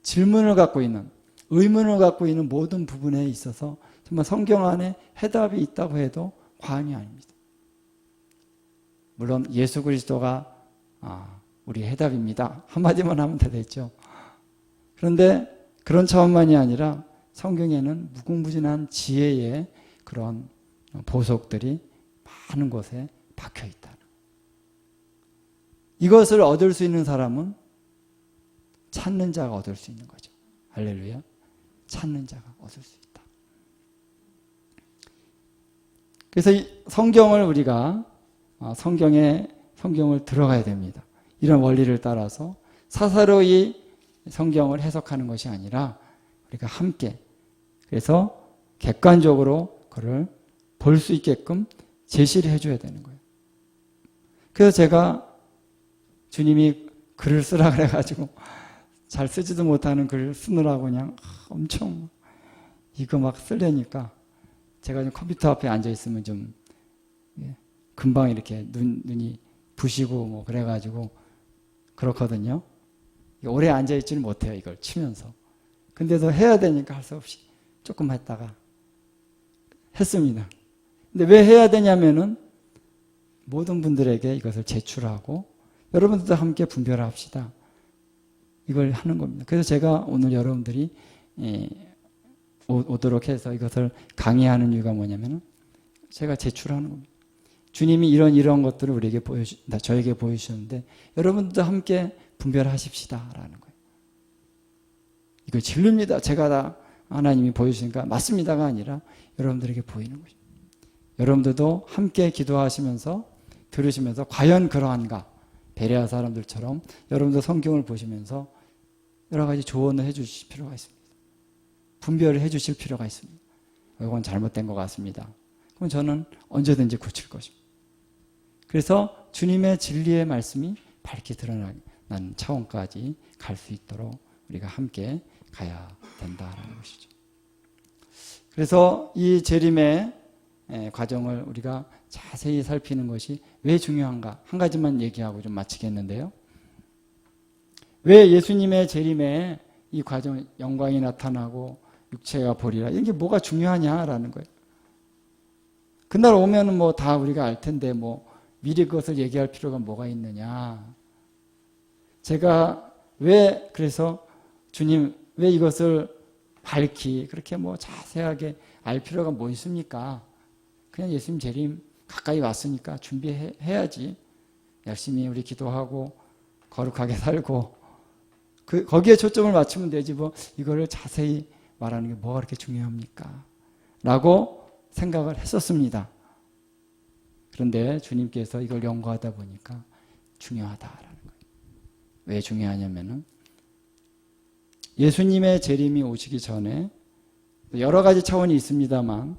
Speaker 1: 질문을 갖고 있는 의문을 갖고 있는 모든 부분에 있어서 정말 성경 안에 해답이 있다고 해도 과언이 아닙니다. 물론 예수 그리스도가 우리 해답입니다. 한마디만 하면 다 됐죠. 그런데 그런 차원만이 아니라 성경에는 무궁무진한 지혜의 그런 보석들이 많은 곳에 박혀 있다. 이것을 얻을 수 있는 사람은 찾는 자가 얻을 수 있는 거죠. 할렐루야. 찾는 자가 얻을 수 있다. 그래서 이 성경을 우리가 성경을 들어가야 됩니다. 이런 원리를 따라서 사사로이 성경을 해석하는 것이 아니라 우리가 함께, 그래서 객관적으로 그를 볼 수 있게끔 제시를 해줘야 되는 거예요. 그래서 제가 주님이 글을 쓰라 그래가지고 잘 쓰지도 못하는 글을 쓰느라고 그냥 엄청 이거 막 쓰려니까 제가 좀 컴퓨터 앞에 앉아 있으면 좀 금방 이렇게 눈이 부시고 뭐 그래가지고 그렇거든요. 오래 앉아 있지는 못해요, 이걸 치면서. 근데도 해야 되니까 할 수 없이 조금 했다가 했습니다. 근데 왜 해야 되냐면은 모든 분들에게 이것을 제출하고 여러분들도 함께 분별합시다. 이걸 하는 겁니다. 그래서 제가 오늘 여러분들이 오도록 해서 이것을 강의하는 이유가 뭐냐면은 제가 제출하는 겁니다. 주님이 이런 것들을 우리에게 저에게 보여주셨는데 여러분들도 함께 분별하십시다라는 거예요. 이거 진리입니다. 제가 다 하나님이 보여주시니까 맞습니다가 아니라 여러분들에게 보이는 거죠. 여러분들도 함께 기도하시면서 들으시면서 과연 그러한가, 베레아 사람들처럼 여러분도 성경을 보시면서 여러 가지 조언을 해 주실 필요가 있습니다. 분별을 해 주실 필요가 있습니다. 이건 잘못된 것 같습니다. 그럼 저는 언제든지 고칠 것입니다. 그래서 주님의 진리의 말씀이 밝게 드러나는 차원까지 갈 수 있도록 우리가 함께 가야 된다라는 것이죠. 그래서 이 재림의 과정을 우리가 자세히 살피는 것이 왜 중요한가? 한 가지만 얘기하고 좀 마치겠는데요. 왜 예수님의 재림에 이 과정, 영광이 나타나고 육체가 보리라, 이게 뭐가 중요하냐라는 거예요. 그날 오면은 뭐 다 우리가 알 텐데 뭐 미리 그것을 얘기할 필요가 뭐가 있느냐. 제가 왜 그래서 주님 왜 이것을 밝히 그렇게 뭐 자세하게 알 필요가 뭐 있습니까? 그냥 예수님 재림 가까이 왔으니까 준비해야지. 열심히 우리 기도하고 거룩하게 살고 거기에 초점을 맞추면 되지 뭐 이거를 자세히 말하는 게 뭐가 그렇게 중요합니까? 라고 생각을 했었습니다. 그런데 주님께서 이걸 연구하다 보니까 중요하다라는 거예요. 왜 중요하냐면은 예수님의 재림이 오시기 전에 여러 가지 차원이 있습니다만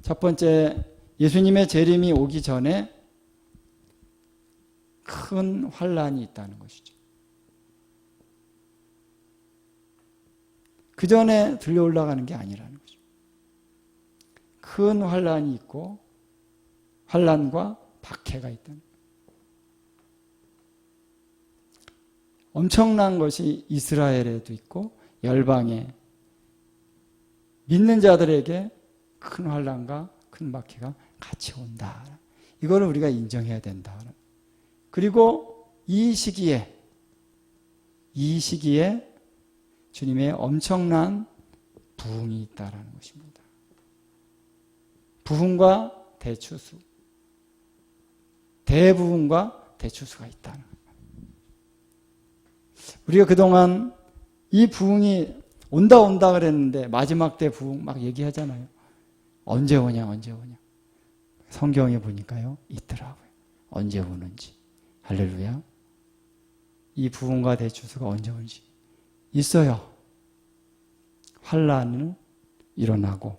Speaker 1: 첫 번째, 예수님의 재림이 오기 전에 큰 환란이 있다는 것이죠. 그 전에 들려 올라가는 게 아니라는 거죠. 큰 환란이 있고 환란과 박해가 있다는 거예요. 엄청난 것이 이스라엘에도 있고 열방에 믿는 자들에게 큰 환란과 큰 박해가 같이 온다. 이거를 우리가 인정해야 된다. 그리고 이 시기에 주님의 엄청난 부흥이 있다라는 것입니다. 부흥과 대추수, 대부흥과 대추수가 있다는 거예요. 우리가 그동안 이 부흥이 온다 그랬는데 마지막 때 부흥 막 얘기하잖아요. 언제 오냐. 성경에 보니까요 있더라고요. 언제 오는지. 할렐루야. 이 부흥과 대추수가 언제 오는지 있어요. 환란은 일어나고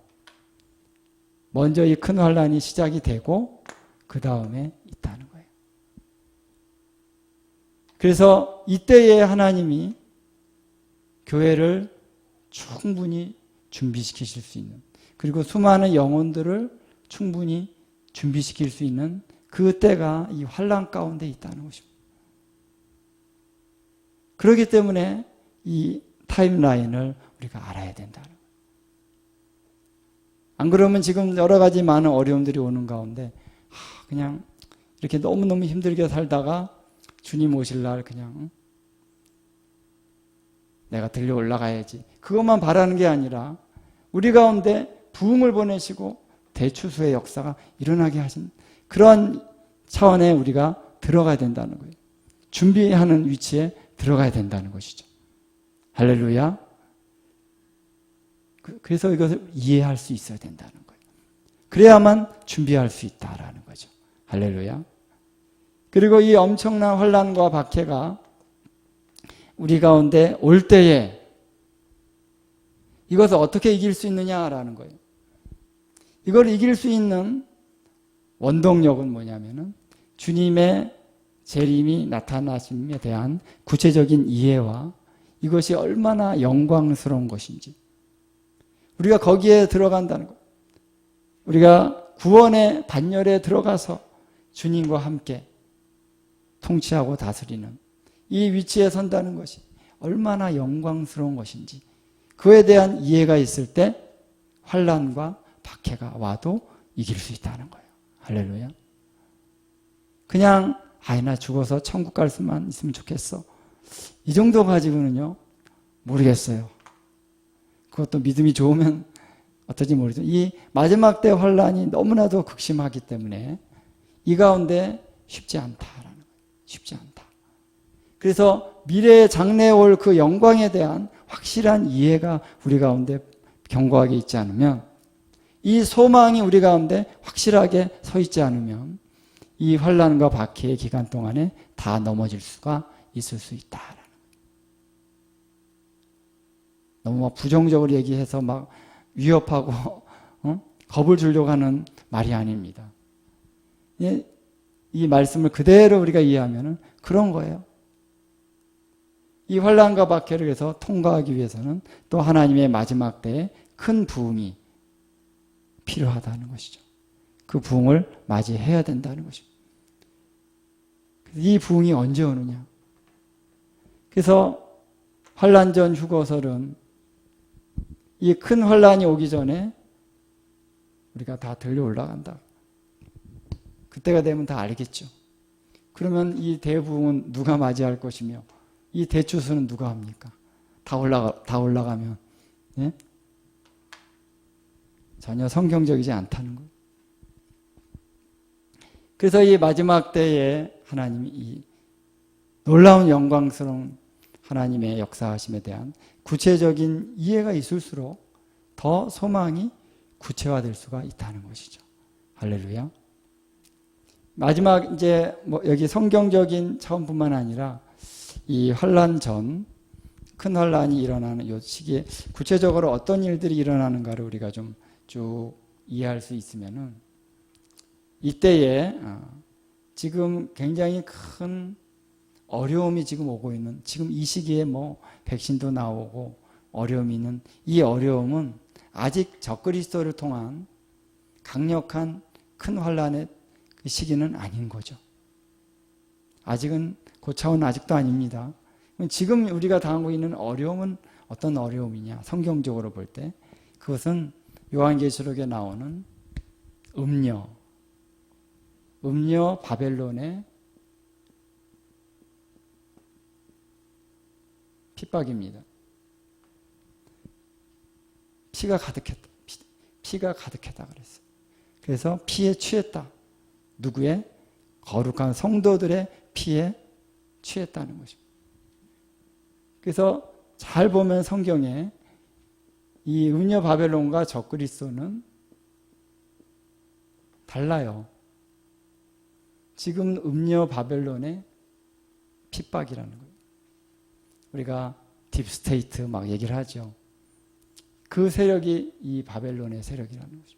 Speaker 1: 먼저 이 큰 환란이 시작이 되고 그 다음에 있다는 거예요. 그래서 이때에 하나님이 교회를 충분히 준비시키실 수 있는, 그리고 수많은 영혼들을 충분히 준비시킬 수 있는 그 때가 이 환란 가운데 있다는 것입니다. 그렇기 때문에 이 타임라인을 우리가 알아야 된다는 거예요. 안 그러면 지금 여러 가지 많은 어려움들이 오는 가운데 그냥 이렇게 너무너무 힘들게 살다가 주님 오실 날 그냥 내가 들려 올라가야지, 그것만 바라는 게 아니라 우리 가운데 부흥을 보내시고 대추수의 역사가 일어나게 하신 그런 차원에 우리가 들어가야 된다는 거예요. 준비하는 위치에 들어가야 된다는 것이죠. 할렐루야. 그래서 이것을 이해할 수 있어야 된다는 거예요. 그래야만 준비할 수 있다라는 거죠. 할렐루야. 그리고 이 엄청난 환란과 박해가 우리 가운데 올 때에 이것을 어떻게 이길 수 있느냐라는 거예요. 이걸 이길 수 있는 원동력은 뭐냐면은 주님의 재림이 나타나심에 대한 구체적인 이해와 이것이 얼마나 영광스러운 것인지 우리가 거기에 들어간다는 것. 우리가 구원의 반열에 들어가서 주님과 함께 통치하고 다스리는 이 위치에 선다는 것이 얼마나 영광스러운 것인지 그에 대한 이해가 있을 때 환난과 박해가 와도 이길 수 있다는 거예요. 할렐루야. 그냥 나 죽어서 천국 갈 수만 있으면 좋겠어. 이 정도 가지고는요 모르겠어요. 그것도 믿음이 좋으면 어떨지 모르죠. 이 마지막 때 환난이 너무나도 극심하기 때문에 이 가운데 쉽지 않다라는 거예요. 쉽지 않다. 그래서 미래의 장래에 올 그 영광에 대한 확실한 이해가 우리 가운데 견고하게 있지 않으면 이 소망이 우리 가운데 확실하게 서 있지 않으면 이 환난과 박해의 기간 동안에 다 넘어질 수가 있을 수 있다라는 거예요. 너무 막 부정적으로 얘기해서 막 위협하고 겁을 주려고 하는 말이 아닙니다. 이 말씀을 그대로 우리가 이해하면 그런 거예요. 이 환난과 박해를 해서 통과하기 위해서는 또 하나님의 마지막 때에 큰 부흥이 필요하다는 것이죠. 그 부흥을 맞이해야 된다는 것입니다. 이 부흥이 언제 오느냐? 그래서 환난전 휴거설은 이 큰 환난이 오기 전에 우리가 다 들려 올라간다. 그때가 되면 다 알겠죠. 그러면 이 대부흥은 누가 맞이할 것이며 이 대추수는 누가 합니까? 다 올라가면 예? 전혀 성경적이지 않다는 거예요. 그래서 이 마지막 때에 하나님이 이 놀라운 영광스러운 하나님의 역사하심에 대한 구체적인 이해가 있을수록 더 소망이 구체화될 수가 있다는 것이죠. 할렐루야. 마지막 이제 여기 성경적인 차원뿐만 아니라 이 환난 전 큰 환난이 일어나는 이 시기에 구체적으로 어떤 일들이 일어나는가를 우리가 좀 쭉 이해할 수 있으면은 이때에 지금 굉장히 큰 어려움이 지금 오고 있는 지금 이 시기에 백신도 나오고 어려움이 있는 이 어려움은 아직 적그리스도를 통한 강력한 큰 환난의 그 시기는 아닌 거죠. 아직은 고차원 아직도 아닙니다. 지금 우리가 당하고 있는 어려움은 어떤 어려움이냐? 성경적으로 볼 때 그것은 요한계시록에 나오는 음녀 바벨론의 핍박입니다. 피가 가득했다 그랬어요. 그래서 피에 취했다. 누구의? 거룩한 성도들의 피에 취했다는 것입니다. 그래서 잘 보면 성경에 이 음녀 바벨론과 적그리스도는 달라요. 지금 음녀 바벨론의 핍박이라는 거예요. 우리가 딥스테이트 막 얘기를 하죠. 그 세력이 이 바벨론의 세력이라는 거죠.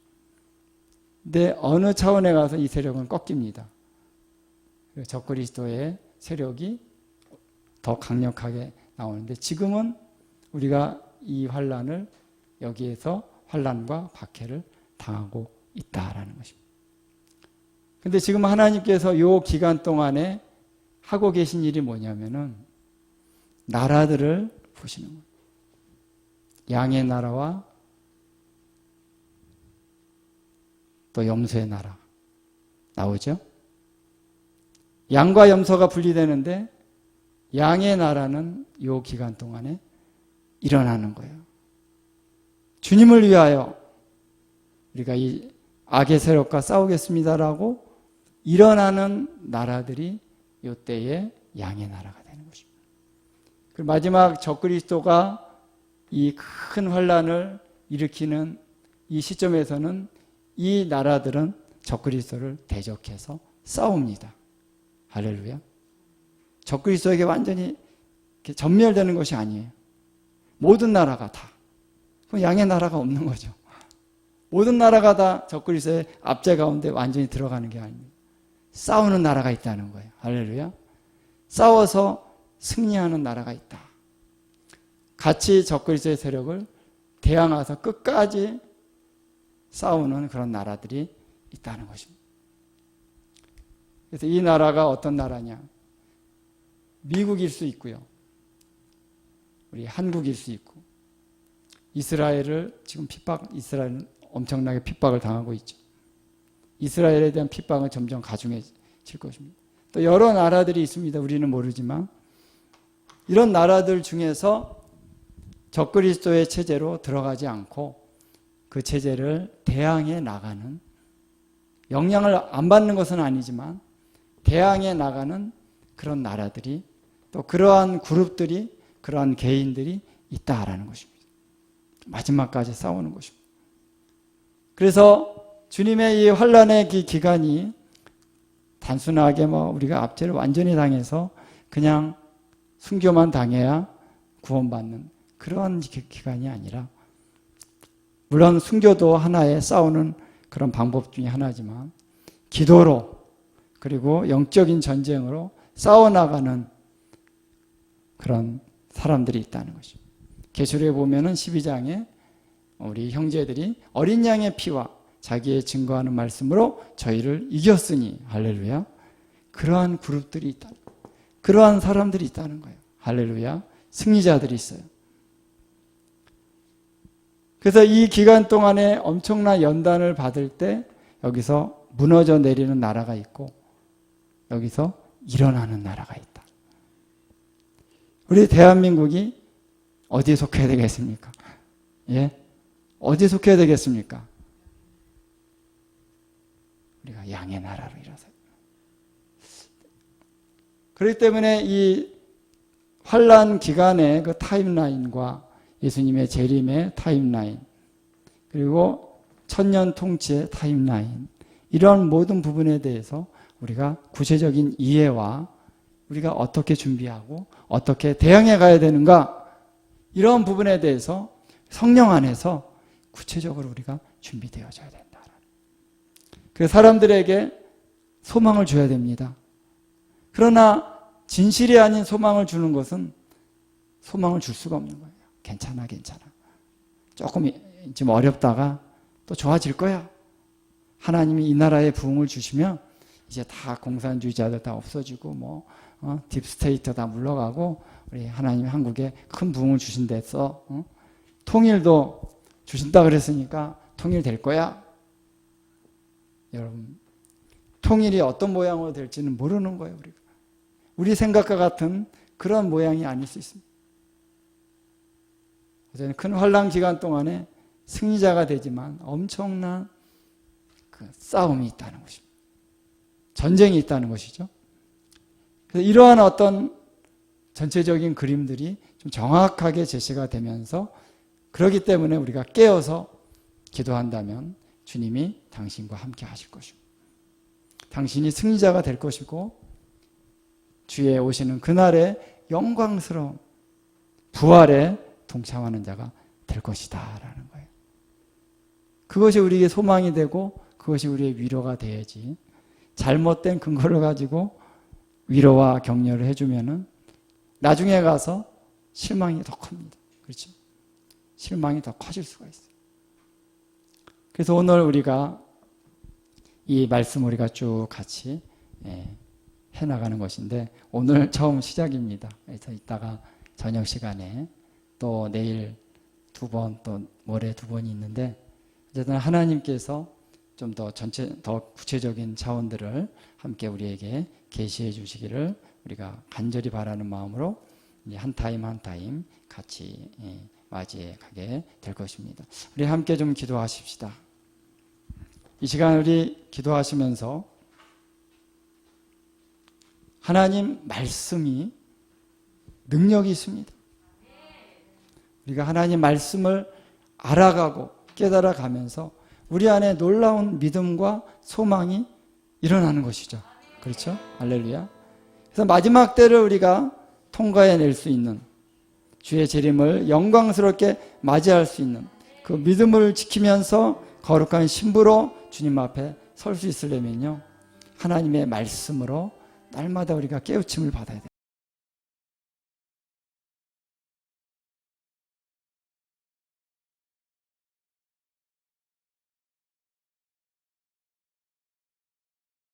Speaker 1: 근데 어느 차원에 가서 이 세력은 꺾입니다. 적그리스도의 세력이 더 강력하게 나오는데 지금은 우리가 이 환난을 여기에서 환난과 박해를 당하고 있다라는 것입니다. 근데 지금 하나님께서 이 기간 동안에 하고 계신 일이 뭐냐면은 나라들을 보시는 거예요. 양의 나라와 또 염소의 나라 나오죠? 양과 염소가 분리되는데 양의 나라는 이 기간 동안에 일어나는 거예요. 주님을 위하여 우리가 이 악의 세력과 싸우겠습니다라고 일어나는 나라들이 이때에 양의 나라가 되는 것입니다. 그리고 마지막 적그리스도가 이 큰 환난을 일으키는 이 시점에서는 이 나라들은 적그리스도를 대적해서 싸웁니다. 할렐루야. 적그리스도에게 완전히 이렇게 전멸되는 것이 아니에요. 모든 나라가 다. 그럼 양의 나라가 없는 거죠. 모든 나라가 다 적그리스도의 압제 가운데 완전히 들어가는 게 아닙니다. 싸우는 나라가 있다는 거예요. 할렐루야. 싸워서 승리하는 나라가 있다. 같이 적그리스도의 세력을 대항해서 끝까지 싸우는 그런 나라들이 있다는 것입니다. 그래서 이 나라가 어떤 나라냐? 미국일 수 있고요. 우리 한국일 수 있고, 이스라엘을 지금 이스라엘은 엄청나게 핍박을 당하고 있죠. 이스라엘에 대한 핍박은 점점 가중해질 것입니다. 또 여러 나라들이 있습니다. 우리는 모르지만 이런 나라들 중에서 적그리스도의 체제로 들어가지 않고 그 체제를 대항해 나가는, 영향을 안 받는 것은 아니지만 대항해 나가는 그런 나라들이, 또 그러한 그룹들이, 그러한 개인들이 있다라는 것입니다. 마지막까지 싸우는 것입니다. 그래서 주님의 이 환난의 기간이 단순하게 우리가 압제를 완전히 당해서 그냥 순교만 당해야 구원받는 그런 기간이 아니라, 물론 순교도 하나의 싸우는 그런 방법 중에 하나지만 기도로, 그리고 영적인 전쟁으로 싸워나가는 그런 사람들이 있다는 것입니다. 계시록에 보면은 12장에 우리 형제들이 어린 양의 피와 자기의 증거하는 말씀으로 저희를 이겼으니, 할렐루야. 그러한 그룹들이 있다. 그러한 사람들이 있다는 거예요. 할렐루야. 승리자들이 있어요. 그래서 이 기간 동안에 엄청난 연단을 받을 때 여기서 무너져 내리는 나라가 있고, 여기서 일어나는 나라가 있다. 우리 대한민국이 어디에 속해야 되겠습니까? 예? 어디에 속해야 되겠습니까? 우리가 양의 나라로 일어서요. 그렇기 때문에 이 환난 기간의 그 타임라인과 예수님의 재림의 타임라인, 그리고 천년 통치의 타임라인, 이런 모든 부분에 대해서 우리가 구체적인 이해와 우리가 어떻게 준비하고 어떻게 대응해 가야 되는가, 이런 부분에 대해서 성령 안에서 구체적으로 우리가 준비되어져야 된다. 그 사람들에게 소망을 줘야 됩니다. 그러나 진실이 아닌 소망을 주는 것은 소망을 줄 수가 없는 거예요. 괜찮아. 조금 좀 어렵다가 또 좋아질 거야. 하나님이 이 나라에 부흥을 주시면 이제 다 공산주의자들 다 없어지고 딥스테이트 다 물러가고 우리 하나님이 한국에 큰 부흥을 주신댔어. 통일도 주신다 그랬으니까 통일될 거야. 여러분, 통일이 어떤 모양으로 될지는 모르는 거예요. 우리 생각과 같은 그런 모양이 아닐 수 있습니다. 큰 환난 기간 동안에 승리자가 되지만 엄청난 그 싸움이 있다는 것입니다. 전쟁이 있다는 것이죠. 그래서 이러한 어떤 전체적인 그림들이 좀 정확하게 제시가 되면서, 그렇기 때문에 우리가 깨어서 기도한다면 주님이 당신과 함께 하실 것입니다. 당신이 승리자가 될 것이고 주의 오시는 그날의 영광스러운 부활에 동참하는 자가 될 것이다 라는 거예요. 그것이 우리에게 소망이 되고 그것이 우리의 위로가 돼야지, 잘못된 근거를 가지고 위로와 격려를 해주면은 나중에 가서 실망이 더 큽니다. 그렇죠? 실망이 더 커질 수가 있어요. 그래서 오늘 우리가 이 말씀 우리가 쭉 같이 해나가는 것인데, 오늘 처음 시작입니다. 그래서 이따가 저녁 시간에 또 내일 2번, 또 모레 2번이 있는데, 어쨌든 하나님께서 좀 더 더 구체적인 차원들을 함께 우리에게 계시해 주시기를 우리가 간절히 바라는 마음으로 한 타임 한 타임 같이 맞이해 가게 될 것입니다. 우리 함께 좀 기도하십시다. 이 시간 우리 기도하시면서 하나님 말씀이 능력이 있습니다. 우리가 하나님 말씀을 알아가고 깨달아가면서 우리 안에 놀라운 믿음과 소망이 일어나는 것이죠. 그렇죠? 할렐루야. 그래서 마지막 때를 우리가 통과해낼 수 있는, 주의 재림을 영광스럽게 맞이할 수 있는 그 믿음을 지키면서 거룩한 신부로 주님 앞에 설 수 있으려면요, 하나님의 말씀으로 날마다 우리가 깨우침을 받아야 됩니다.